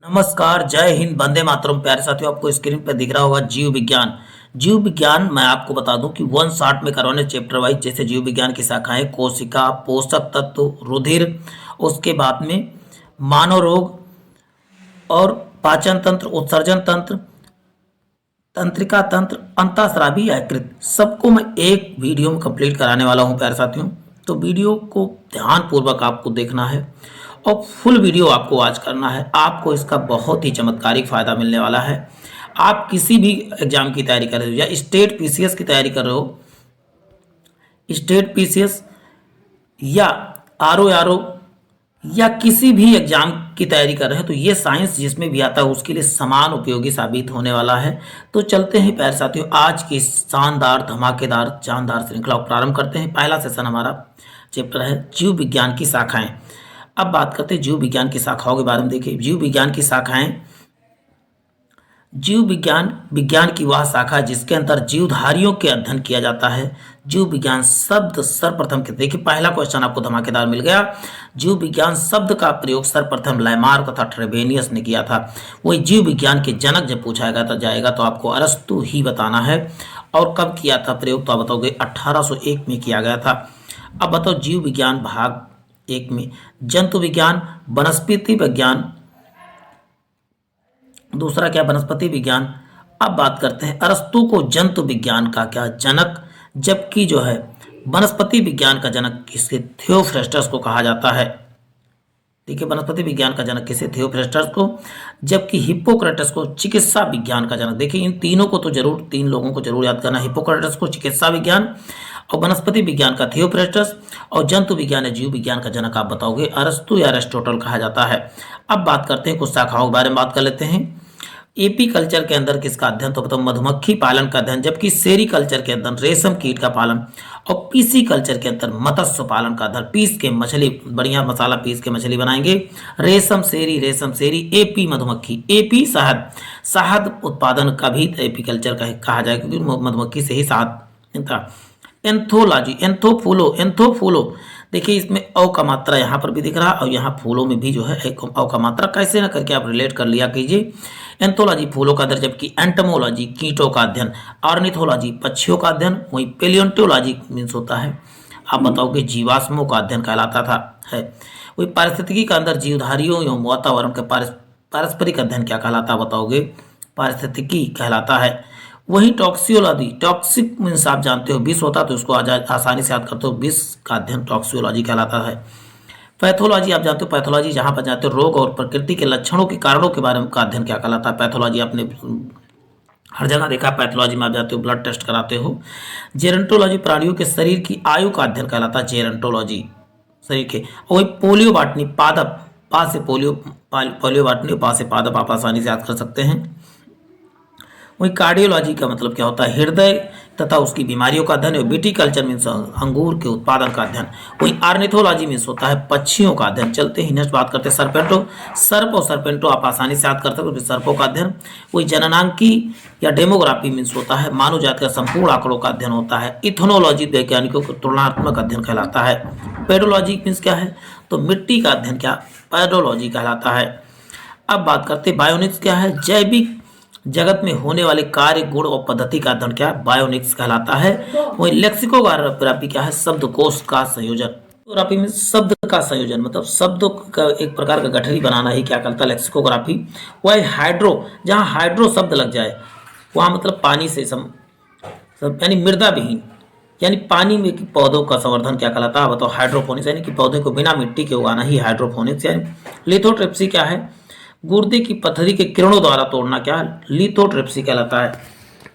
नमस्कार, जय हिंद, वंदे मातरम। प्यारे साथियों, आपको स्क्रीन पर दिख रहा होगा जीव विज्ञान। जीव विज्ञान मैं आपको बता दूं कि वन शॉट में करवाने चैप्टर वाइज, जैसे जीव विज्ञान की शाखाएं कोशिका, पोषक तत्व, रुधिर, उसके बाद में मानव रोग और पाचन तंत्र, उत्सर्जन तंत्र, तंत्रिका तंत्र, अंतःस्रावी यकृत, सबको मैं एक वीडियो में कंप्लीट कराने वाला हूं प्यारे साथियों। तो वीडियो को ध्यानपूर्वक आपको देखना है और फुल वीडियो आपको वॉच करना है। आपको इसका बहुत ही चमत्कारिक फायदा मिलने वाला है। आप किसी भी एग्जाम की तैयारी कर रहे हो या स्टेट पीसीएस की तैयारी कर रहे हो, स्टेट पीसीएस या आरओ या किसी भी एग्जाम की तैयारी कर रहे हैं, तो ये साइंस जिसमें भी आता है उसके लिए समान उपयोगी साबित होने वाला है। तो चलते हैं प्यारे साथियों, आज की शानदार, धमाकेदार, जानदार श्रृंखला को प्रारंभ करते हैं। पहला सेशन हमारा चैप्टर है जीव विज्ञान की शाखाएं। अब बात करते हैं जीव विज्ञान की शाखाओं के बारे में। देखिए, जीव विज्ञान की शाखाएं, जीव विज्ञान विज्ञान की वह शाखा है जिसके अंदर जीवधारियों के अध्ययन किया जाता है। जीव विज्ञान शब्द सर्वप्रथम के, देखिए पहला क्वेश्चन आपको धमाकेदार मिल गया। जीव विज्ञान शब्द का प्रयोग सर्वप्रथम लैमार्क तथा ट्रेवेनियस ने किया था। वही जीव विज्ञान के जनक जब पूछा जाएगा तो आपको अरस्तु ही बताना है। और कब किया था प्रयोग, तो आप बताओगे 1801 में किया गया था। अब बताओ जीव विज्ञान भाग एक में जंतु विज्ञान, वनस्पति विज्ञान, दूसरा क्या वनस्पति विज्ञान। अब बात करते हैं अरस्तु को जंतु विज्ञान का क्या जनक, जबकि जो है वनस्पति विज्ञान का जनक किसे, थियोफ्रेस्टस को कहा जाता है। ठीक है, वनस्पति विज्ञान का जनक किसे, थियोफ्रेस्टस को, जबकि हिप्पोक्रेटस को चिकित्सा विज्ञान का जनक। देखिए इन तीनों को तो जरूर, तीन लोगों को जरूर याद करना, हिप्पोक्रेटस को चिकित्सा विज्ञान, और वनस्पति विज्ञान का थियोफ्रेस्टस, और जंतु विज्ञान या जीव विज्ञान का जनक आप बताओगे अरस्तु या एरिस्टोटल कहा जाता है। अब बात करते हैं कुछ शाखाओं के बारे में बात कर लेते हैं। एपी कल्चर के अंदर किसका अध्ययन, तो बताओ मधुमक्खी पालन का अध्ययन, जबकि सेरी कल्चर के अंदर रेशम कीट का पालन, और पीसी कल्चर के अंदर मत्स्य पालन का अध्ययन। पीस के मछली, बढ़िया मसाला पीस के मछली बनाएंगे। रेशम सेरी, एपी मधुमक्खी, एपी शहद, शहद उत्पादन का भी एपी कल्चर का कहा जाए क्योंकि मधुमक्खी से ही शहद मिलता। एंथोलॉजी, एंथोफूलो, देखिए इसमें औ का मात्रा यहाँ पर भी दिख रहा है और यहाँ फूलों में भी जो है एक औ का मात्रा, कैसे ना करके आप रिलेट कर लिया कीजिए। एंथोलॉजी फूलों का अध्ययन, जबकि एंटमोलॉजी कीटों का अध्ययन, ऑर्निथोलॉजी पक्षियों का अध्ययन, वही पेलियोंटोलॉजी मीन्स होता है, आप बताओगे जीवाश्मों का अध्ययन कहलाता था है। वही पारिस्थितिकी का अंदर जीवधारियों एवं वातावरण के पारस्परिक अध्ययन क्या कहलाता, बताओगे पारिस्थितिकी कहलाता है। वही टॉक्सियोलॉजी, टॉक्सिक मीन्स आप जानते हो विष होता है, तो उसको आसानी से याद करते हो, विष का अध्ययन टॉक्सियोलॉजी कहलाता है। पैथोलॉजी आप जानते हो, पैथोलॉजी जहां पर जानते हो रोग और प्रकृति के लक्षणों के कारणों के बारे में का अध्ययन क्या कहलाता है। पैथोलॉजी आपने हर जगह देखा, पैथोलॉजी में आप जाते हो ब्लड टेस्ट कराते हो। जेरेंटोलॉजी प्राणियों के शरीर की आयु का अध्ययन कहलाता है, जेरेंटोलॉजी शरीर के। और वही पोलियो बाटनी, पादप, पा से पोलियो बाटनी, पा से पादप आप आसानी से याद कर सकते हैं। वही कार्डियोलॉजी का मतलब क्या होता है, हृदय तथा उसकी बीमारियों का अध्ययन। विटिकल्चर मीन्स अंगूर के उत्पादन का अध्ययन। वही आर्निथोलॉजी मीन्स होता है पक्षियों का अध्ययन। चलते ही नेक्स्ट बात करते हैं सर्पेंटो, सर्प और सर्पेंटो आप आसानी से याद करते हो, सर्पों का अध्ययन। वही जननांकी या डेमोग्राफी मीन्स होता है मानव जाति का संपूर्ण आंकड़ों का अध्ययन होता है। इथोनोलॉजी वैज्ञानिकों को तुलनात्मक अध्ययन कहलाता है। पेडोलॉजी मीन्स क्या है, तो मिट्टी का अध्ययन क्या, पेडोलॉजी कहलाता है। अब बात करते हैं बायोनिक्स क्या है, जैविक जगत में होने वाले कार्य, गुण और पद्धति का अध्ययन क्या, बायोनिक्स कहलाता है। वही लेक्सिकोग्राफी क्या है, शब्दकोश का संयोजन। लेक्सिकोग्राफी में शब्द का संयोजन, मतलब शब्द का एक प्रकार का गठरी बनाना ही क्या कहलाता है, लेक्सिकोग्राफी। वही हाइड्रो, जहाँ हाइड्रो शब्द लग जाए वहाँ मतलब पानी से यानी मृदा विहीन, यानी पानी में पौधों का संवर्धन क्या कहलाता है, बताओ हाइड्रोपोनिक्स, यानी कि पौधे को बिना मिट्टी के उगाना ही हाइड्रोपोनिक्स। यानी लिथोट्रिप्सी क्या है, गुर्दे की पथरी के किरणों द्वारा तोड़ना क्या, लिथोट्रिप्सी कहलाता है।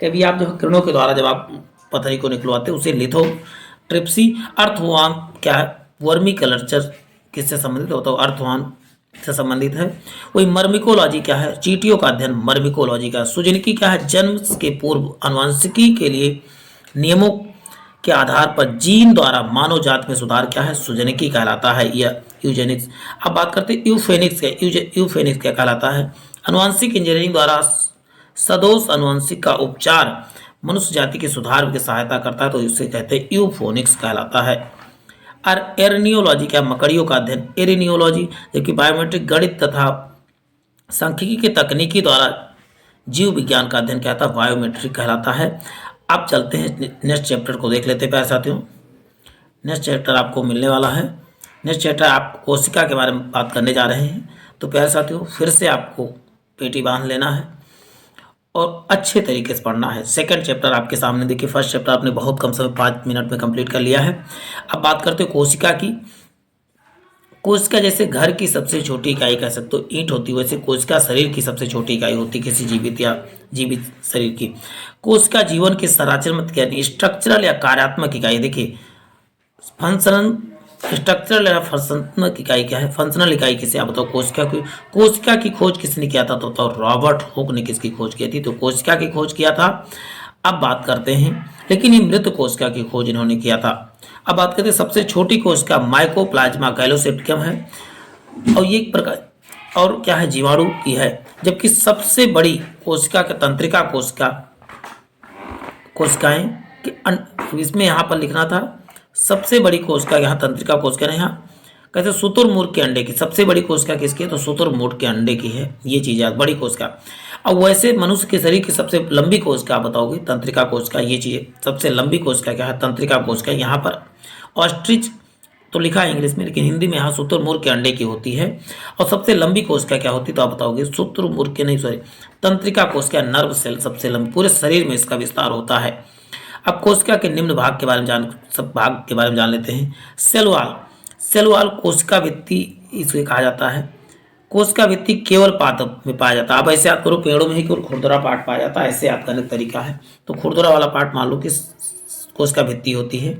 कभी आप जो किरणों के द्वारा जब आप पथरी को निकलवाते हैं उसे लिथोट्रिप्सी। अर्थवान क्या है, वर्मी कल्चर किससे संबंधित होता है, अर्थवान से संबंधित है। वही मर्मिकोलॉजी क्या है, चींटियों का अध्ययन, मर्मिकोलॉजी का। सुजनिकी क्या है, जन्म के पूर्व आनुवंशिकी के लिए नियमों के आधार पर जीन द्वारा मानव जात में सुधार क्या है, सुजनिकी कहलाता है या यूजेनिक्स। अब बात करते हैं यूफेनिक्स, यूफेनिक्स क्या कहलाता है, अनुवांशिक इंजीनियरिंग द्वारा सदोष अनुवांशिक का उपचार मनुष्य जाति के सुधार की सहायता करता है, तो इसे कहते हैं यूफोनिक्स कहलाता है। और एरनियोलॉजी क्या, मकड़ियों का अध्ययन, एरिनियोलॉजी, जबकि बायोमेट्रिक गणित तथा सांख्यिकी के तकनीकी द्वारा जीव विज्ञान का अध्ययन क्या था, बायोमेट्री कहलाता है। अब चलते हैं नेक्स्ट चैप्टर को देख लेते हैं प्यारे साथियों। नेक्स्ट चैप्टर आपको मिलने वाला है। नेक्स्ट चैप्टर आप कोशिका के बारे में बात करने जा रहे हैं। तो प्यारे साथियों फिर से आपको पेटी बांध लेना है और अच्छे तरीके से पढ़ना है। सेकंड चैप्टर आपके सामने देखिए, फर्स्ट चैप्टर आपने बहुत कम समय 5 मिनट में कंप्लीट कर लिया है। अब बात करते हैं कोशिका की। कोशिका जैसे घर की सबसे छोटी इकाई कह सकते हो ईंट होती है, वैसे कोशिका शरीर की सबसे छोटी इकाई होती है किसी जीवित शरीर की। कोशिका जीवन की संरचनात्मक यानी स्ट्रक्चरल या कार्यात्मक इकाई। देखिए फंक्शनल, स्ट्रक्चरल या फंक्शनल इकाई क्या है, फंक्शनल इकाई किसे आप बताओ। कोशिका की खोज किसने किया था, तो बताओ रॉबर्ट हुक ने किसकी खोज की थी, तो कोशिका की खोज किया था। अब बात करते हैं, लेकिन ये मृत कोशिका की खोज इन्होंने किया था। अब बात करते हैं सबसे छोटी कोशिका माइकोप्लाज्मा गैलोसेप्टिकम है और ये एक प्रकार और क्या है, जीवाणु की है। जबकि सबसे बड़ी कोशिका का तंत्रिका कोशिकाएं इसमें यहाँ पर लिखना था सबसे बड़ी कोशिका, यहाँ तंत्रिका कोशिका नहीं, यहाँ कहते शुतुरमुर्ग के अंडे की। सबसे बड़ी कोशिका किसकी है, तो शुतुरमुर्ग के अंडे की है। ये चीज़ है बड़ी कोशिका। अब वैसे मनुष्य के शरीर की सबसे लंबी कोशिका आप बताओगे, तंत्रिका कोशिका। ये चीज़ सबसे लंबी कोशिका क्या है, तंत्रिका कोशिका। यहाँ पर ऑस्ट्रिच तो लिखा है इंग्लिश में, लेकिन हिंदी में यहाँ शुतुरमुर्ग के अंडे की होती है। और सबसे लंबी कोशिका क्या होती है, तो आप बताओगे शुतुरमुर्ग के नहीं, सॉरी, तंत्रिका कोशिका, नर्व सेल सबसे लंबी, पूरे शरीर में इसका विस्तार होता है। अब कोशिका के निम्न भाग के बारे में जान लेते हैं। सेल वॉल कोशिका भित्ति इसे कहा जाता है। कोशिका भित्ति केवल पादप में पाया जाता है। अब ऐसे याद करो, पेड़ों में ही केवल खुरदुरा पार्ट पाया जाता है, ऐसे याद करने का तरीका है। तो खुरदुरा वाला पार्ट मान लो कि कोशिका भित्ति होती है।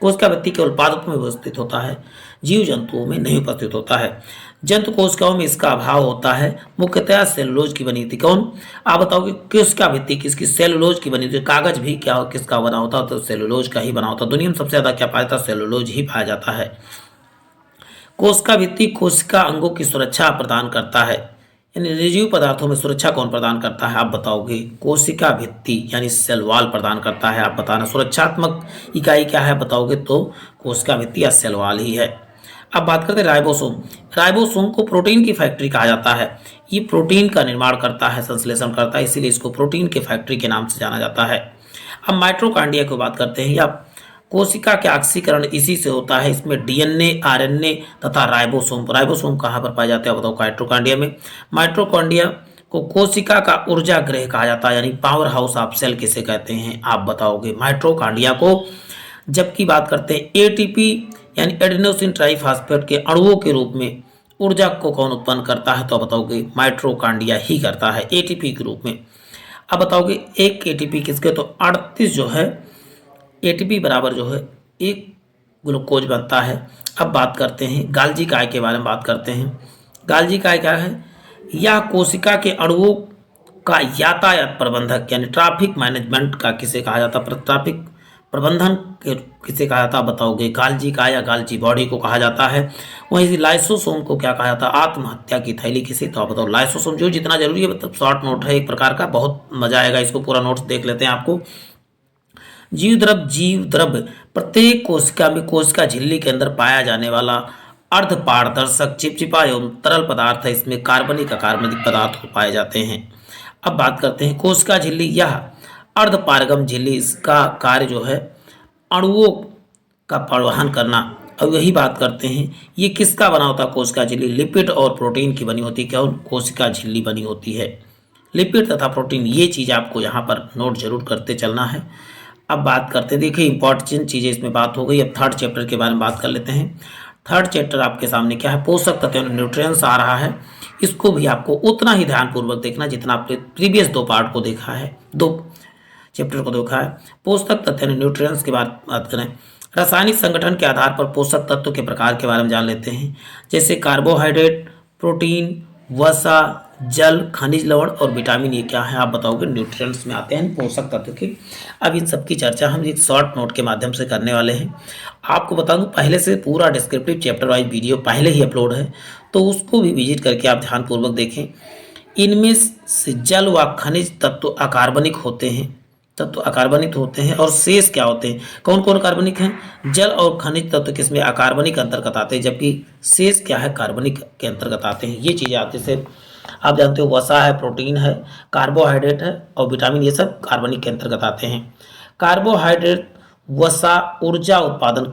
कोशिका भित्ति केवल पादप में उपस्थित होता है, जीव जंतुओं में नहीं उपस्थित होता है। जंतु कोशिकाओं में इसका अभाव होता है। मुख्यतः सेलुलोज की बनी थी। कौन, आप बताओगे कोशिका भित्ति किसकी, सेलुलोज की बनी थी। कागज भी क्या किसका बना होता है, तो सेलुलोज का ही बना होता है। दुनिया में सबसे ज्यादा क्या पाया जाता है, सेलुलोज ही पाया जाता है। कोशिका भित्ति कोशिका अंगों की सुरक्षा प्रदान करता है, यानी निर्जीव पदार्थों में सुरक्षा कौन प्रदान करता है, आप बताओगे कोशिका भित्ति यानी सेल वॉल प्रदान करता है। आप बताना सुरक्षात्मक इकाई क्या है, बताओगे तो कोशिका भित्ति या सेल वॉल ही है। अब बात करते हैं राइबोसोम। राइबोसोम को प्रोटीन की फैक्ट्री कहा जाता है। ये प्रोटीन का निर्माण करता है, संश्लेषण करता है, इसीलिए इसको प्रोटीन की फैक्ट्री के नाम से जाना जाता है। अब माइटोकॉन्ड्रिया की बात करते हैं। या कोशिका के ऑक्सीकरण इसी से होता है। इसमें डीएनए, आरएनए तथा राइबोसोम कहाँ पर पाए जाते हैं, बताओ माइटोकॉन्ड्रिया में। माइटोकॉन्ड्रिया को कोशिका का ऊर्जा गृह कहा जाता है, यानी पावर हाउस ऑफ सेल किसे कहते हैं, आप बताओगे माइटोकॉन्ड्रिया को। जबकि बात करते हैं एटीपी यानी एडेनोसिन ट्राइफॉस्फेट के अणुओं के रूप में ऊर्जा को कौन उत्पन्न करता है, तो बताओगे माइटोकॉन्ड्रिया ही करता है एटीपी के रूप में। अब बताओगे एक एटीपी किसके, तो 38 जो है एटीपी बराबर जो है एक ग्लूकोज बनता है। अब बात करते हैं गाल्जी काय के बारे में बात करते हैं। गाल्जी काय क्या है, यह कोशिका के अणुओं का यातायात प्रबंधक यानी ट्रैफिक मैनेजमेंट का किसे कहा जाता है, ट्रैफिक प्रबंधन किसे कहा जाता है, बताओगे गाल्जी काय या गाल्जी बॉडी को कहा जाता है। वहीं लाइसोसोम को क्या कहा जाता है, आत्महत्या की थैली किसे, तो आप बताओ लाइसोसोम। जो जितना जरूरी है मतलब शॉर्ट नोट है एक प्रकार का, बहुत मजा आएगा इसको पूरा नोट्स देख लेते हैं आपको। जीव द्रव्य प्रत्येक कोशिका में कोशिका झिल्ली के अंदर पाया जाने वाला अर्ध पारदर्शक चिपचिपा एवं तरल पदार्थ है। इसमें कार्बनिक अकार्बनिक पदार्थ पाए जाते हैं। अब बात करते हैं कोशिका झिल्ली, यह अर्ध पारगम झिल्ली, इसका कार्य जो है अणुओं का परिवहन करना। अब यही बात करते हैं ये किसका बना होता है, कोशिका झिल्ली लिपिड और प्रोटीन की बनी होती है। क्या कोशिका झिल्ली बनी होती है, लिपिड तथा प्रोटीन। ये चीज़ आपको यहाँ पर नोट जरूर करते चलना है। अब बात करते हैं, देखिए इंपॉर्टेंट चीज़ें इसमें बात हो गई। अब थर्ड चैप्टर के बारे में बात कर लेते हैं। थर्ड चैप्टर आपके सामने क्या है, पोषक तत्व न्यूट्रिएंट्स आ रहा है। इसको भी आपको उतना ही ध्यानपूर्वक देखना जितना आपने प्रीवियस 2 पार्ट को देखा है, 2 चैप्टर को देखा है। पोषक तत्व न्यूट्रिएंट्स की बात करें, रासायनिक संगठन के आधार पर पोषक तत्व के प्रकार के बारे में जान लेते हैं। जैसे कार्बोहाइड्रेट, प्रोटीन, वसा, जल, खनिज लवण और विटामिन, ये क्या है आप बताओगे, न्यूट्रिएंट्स में आते हैं पोषक तत्व के। अब इन सब की चर्चा हम एक शॉर्ट नोट के माध्यम से करने वाले हैं। आपको बता दूं पहले से पूरा डिस्क्रिप्टिव चैप्टर वाइज वीडियो पहले ही अपलोड है, तो उसको भी विजिट करके आप ध्यानपूर्वक देखें। इनमें से जल व खनिज तत्व अकार्बनिक होते हैं, और शेष क्या होते हैं, कौन कौन कार्बनिक हैं, जल और खनिज तत्व किसमें अकार्बनिक अंतर्गत आते हैं, जबकि शेष क्या है कार्बनिक के अंतर्गत आते हैं। ये चीज़ें आपसे आप जानते हो वसा है, प्रोटीन है, कार्बोहाइड्रेट है और विटामिन, ये सब कार्बनिक के अंतर्गत आते हैं। कार्बोहाइड्रेट, वसा ऊर्जा उत्पादन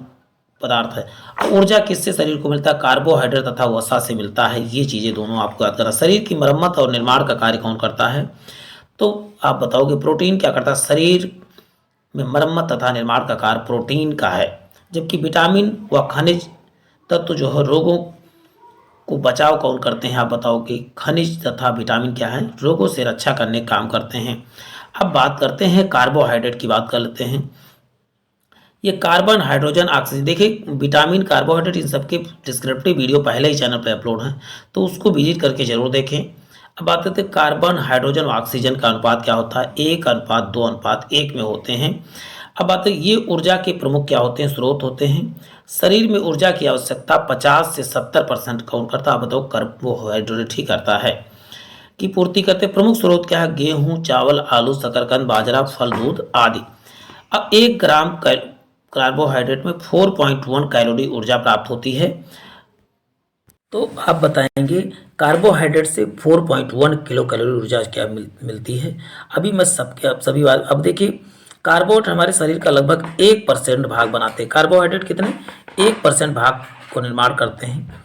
पदार्थ है। अब ऊर्जा किससे शरीर को मिलता है? कार्बोहाइड्रेट तथा वसा से मिलता है। ये चीजें दोनों आपको याद करना। शरीर की मरम्मत और निर्माण का कार्य कौन करता है? तो आप बताओगे प्रोटीन क्या करता है? शरीर में मरम्मत तथा निर्माण का कार्य प्रोटीन का है। जबकि विटामिन व खनिज तत्व जो है रोगों को बचाव कौन करते हैं? आप बताओ कि खनिज तथा विटामिन क्या है? रोगों से रक्षा करने का काम करते हैं। अब बात करते हैं कार्बोहाइड्रेट की, बात कर लेते हैं। ये कार्बन, हाइड्रोजन, ऑक्सीजन, देखिए विटामिन, कार्बोहाइड्रेट, इन सबके डिस्क्रिप्टिव वीडियो पहले ही चैनल पर अपलोड है, तो उसको विजिट करके जरूर देखें। अब बात करते हैं कार्बन, हाइड्रोजन और ऑक्सीजन का अनुपात क्या होता है? 1:2:1 में होते हैं। अब बात है ये ऊर्जा के प्रमुख क्या होते हैं? स्रोत होते हैं। शरीर में ऊर्जा की आवश्यकता 50 से 70% कौन करता है? आप बताओ, कार्बोहाइड्रेट ही करता है की पूर्ति करते। प्रमुख स्रोत क्या है? गेहूं, चावल, आलू, शकरकंद, बाजरा, फल, दूध आदि। अब 1 ग्राम कार्बोहाइड्रेट में 4.1 कैलोरी ऊर्जा प्राप्त होती है। तो आप बताएंगे कार्बोहाइड्रेट से 4.1 किलो कैलोरी ऊर्जा क्या मिलती है? अभी मैं सभी बात, अब देखिए कार्बोहाइड्रेट हमारे शरीर का लगभग 1% भाग बनाते हैं। कार्बोहाइड्रेट कितने? 1% भाग को निर्माण करते हैं।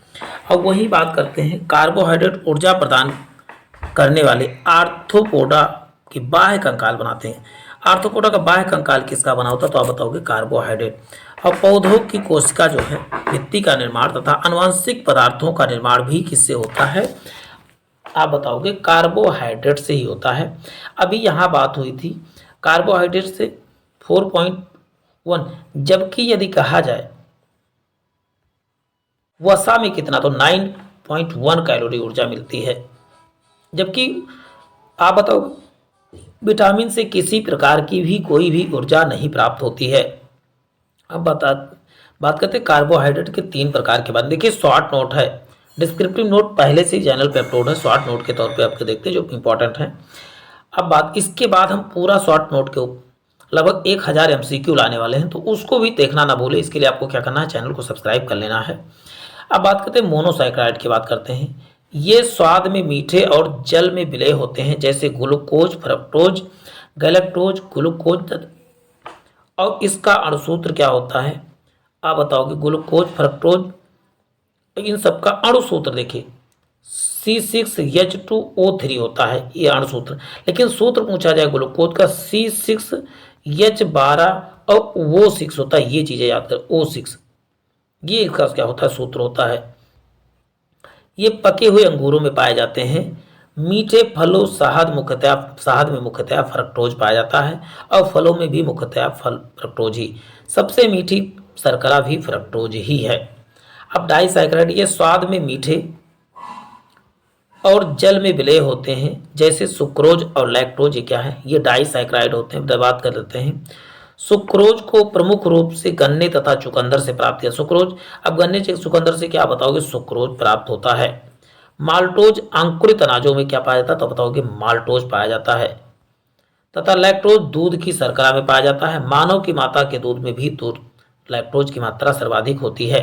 अब वही बात करते हैं, कार्बोहाइड्रेट ऊर्जा प्रदान करने वाले आर्थ्रोपोडा की बाह्य कंकाल बनाते हैं। आर्थ्रोपोडा का बाह्य कंकाल किसका बना होता है? तो आप बताओगे कार्बोहाइड्रेट। और पौधों की कोशिका जो है भित्ति का निर्माण तथा आनुवंशिक पदार्थों का निर्माण भी किससे होता है? आप बताओगे कार्बोहाइड्रेट से ही होता है। अभी यहाँ बात हुई थी कार्बोहाइड्रेट से 4.1, जबकि यदि कहा जाए वसा में कितना, तो 9.1 कैलोरी ऊर्जा मिलती है। जबकि आप बताओ विटामिन से किसी प्रकार की भी कोई भी ऊर्जा नहीं प्राप्त होती है। अब बात करते हैं कार्बोहाइड्रेट के 3 प्रकार के बाद। देखिए शॉर्ट नोट है, डिस्क्रिप्टिव नोट पहले से ही चैनल पे अपलोड है, शॉर्ट नोट के तौर पे आपको देखते हैं जो इंपॉर्टेंट है। अब बात इसके बाद हम पूरा शॉर्ट नोट के लगभग 1000 MCQ लाने वाले हैं, तो उसको भी देखना ना भूले। इसके लिए आपको क्या करना है? चैनल को सब्सक्राइब कर लेना है। अब बात करते हैं मोनोसैकेराइड की, बात करते हैं। ये स्वाद में मीठे और जल में विलय होते हैं, जैसे ग्लूकोज, फ्रक्टोज, गैलेक्टोज, ग्लूकोज। और इसका अणुसूत्र क्या होता है? आप बताओगे ग्लूकोज, फ्रक्टोज, इन सब का अणुसूत्र देखिए C6H2O3 होता है, ये अणुसूत्र। लेकिन सूत्र पूछा जाए ग्लूकोज का C6H12 और O6 होता है, ये चीजें याद कर, O6 ये इसका क्या होता है? सूत्र होता है। ये पके हुए अंगूरों में पाए जाते हैं। मीठे फलों, शहद में मुख्यतः फ्रक्टोज पाया जाता है और फलों में भी मुख्यतः फ्रक्टोज ही। सबसे मीठी शर्करा भी फ्रक्टोज ही है। अब डाइसैकेराइड, ये स्वाद में मीठे और जल में विलय होते हैं, जैसे सुक्रोज और लैक्टोज। ये क्या है? ये डाइसैकेराइड होते हैं। बात कर लेते हैं सुक्रोज को प्रमुख रूप से गन्ने तथा चुकंदर से प्राप्त किया। सुक्रोज, अब गन्ने से चुकंदर से क्या बताओगे? सुक्रोज प्राप्त होता है। माल्टोज अंकुरित अनाजों में क्या पाया जाता है? तो बताओगे माल्टोज पाया जाता है। तथा लैक्टोज दूध की शर्करा में पाया जाता है। मानव की माता के दूध में भी दूध लैक्टोज की मात्रा सर्वाधिक होती है।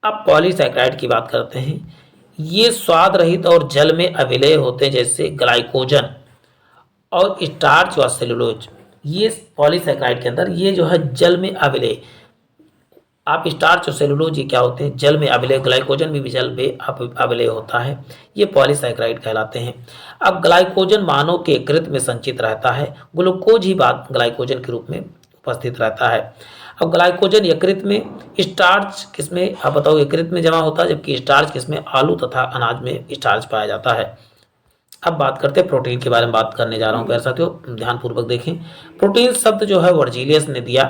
अब पॉलीसैकेराइड की बात करते हैं। ये स्वाद रहित और जल में अविलय होते हैं, जैसे ग्लाइकोजन और स्टार्च व सेलुलोज। ये पॉलीसैकेराइड के अंदर ये जो है जल में अविलय, आप स्टार्च और सेलुलोज ये क्या होते हैं? जल में अविलय। ग्लाइकोजन भी जल में अविलय होता है, ये पॉलीसैकेराइड कहलाते हैं। अब ग्लाइकोजन मानव के यकृत में संचित रहता है। ग्लूकोज ही बात ग्लाइकोजन के रूप में उपस्थित रहता है। अब ग्लाइकोजन यकृत में, स्टार्च किसमें? आप बताओ यकृत में जमा होता है, जबकि स्टार्च किसमें? आलू तथा अनाज में स्टार्च पाया जाता है। अब बात करते हैं प्रोटीन के बारे में, बात करने जा रहा हूं प्यारे साथियों, ध्यानपूर्वक देखें। प्रोटीन शब्द जो है वर्जीलियस ने दिया।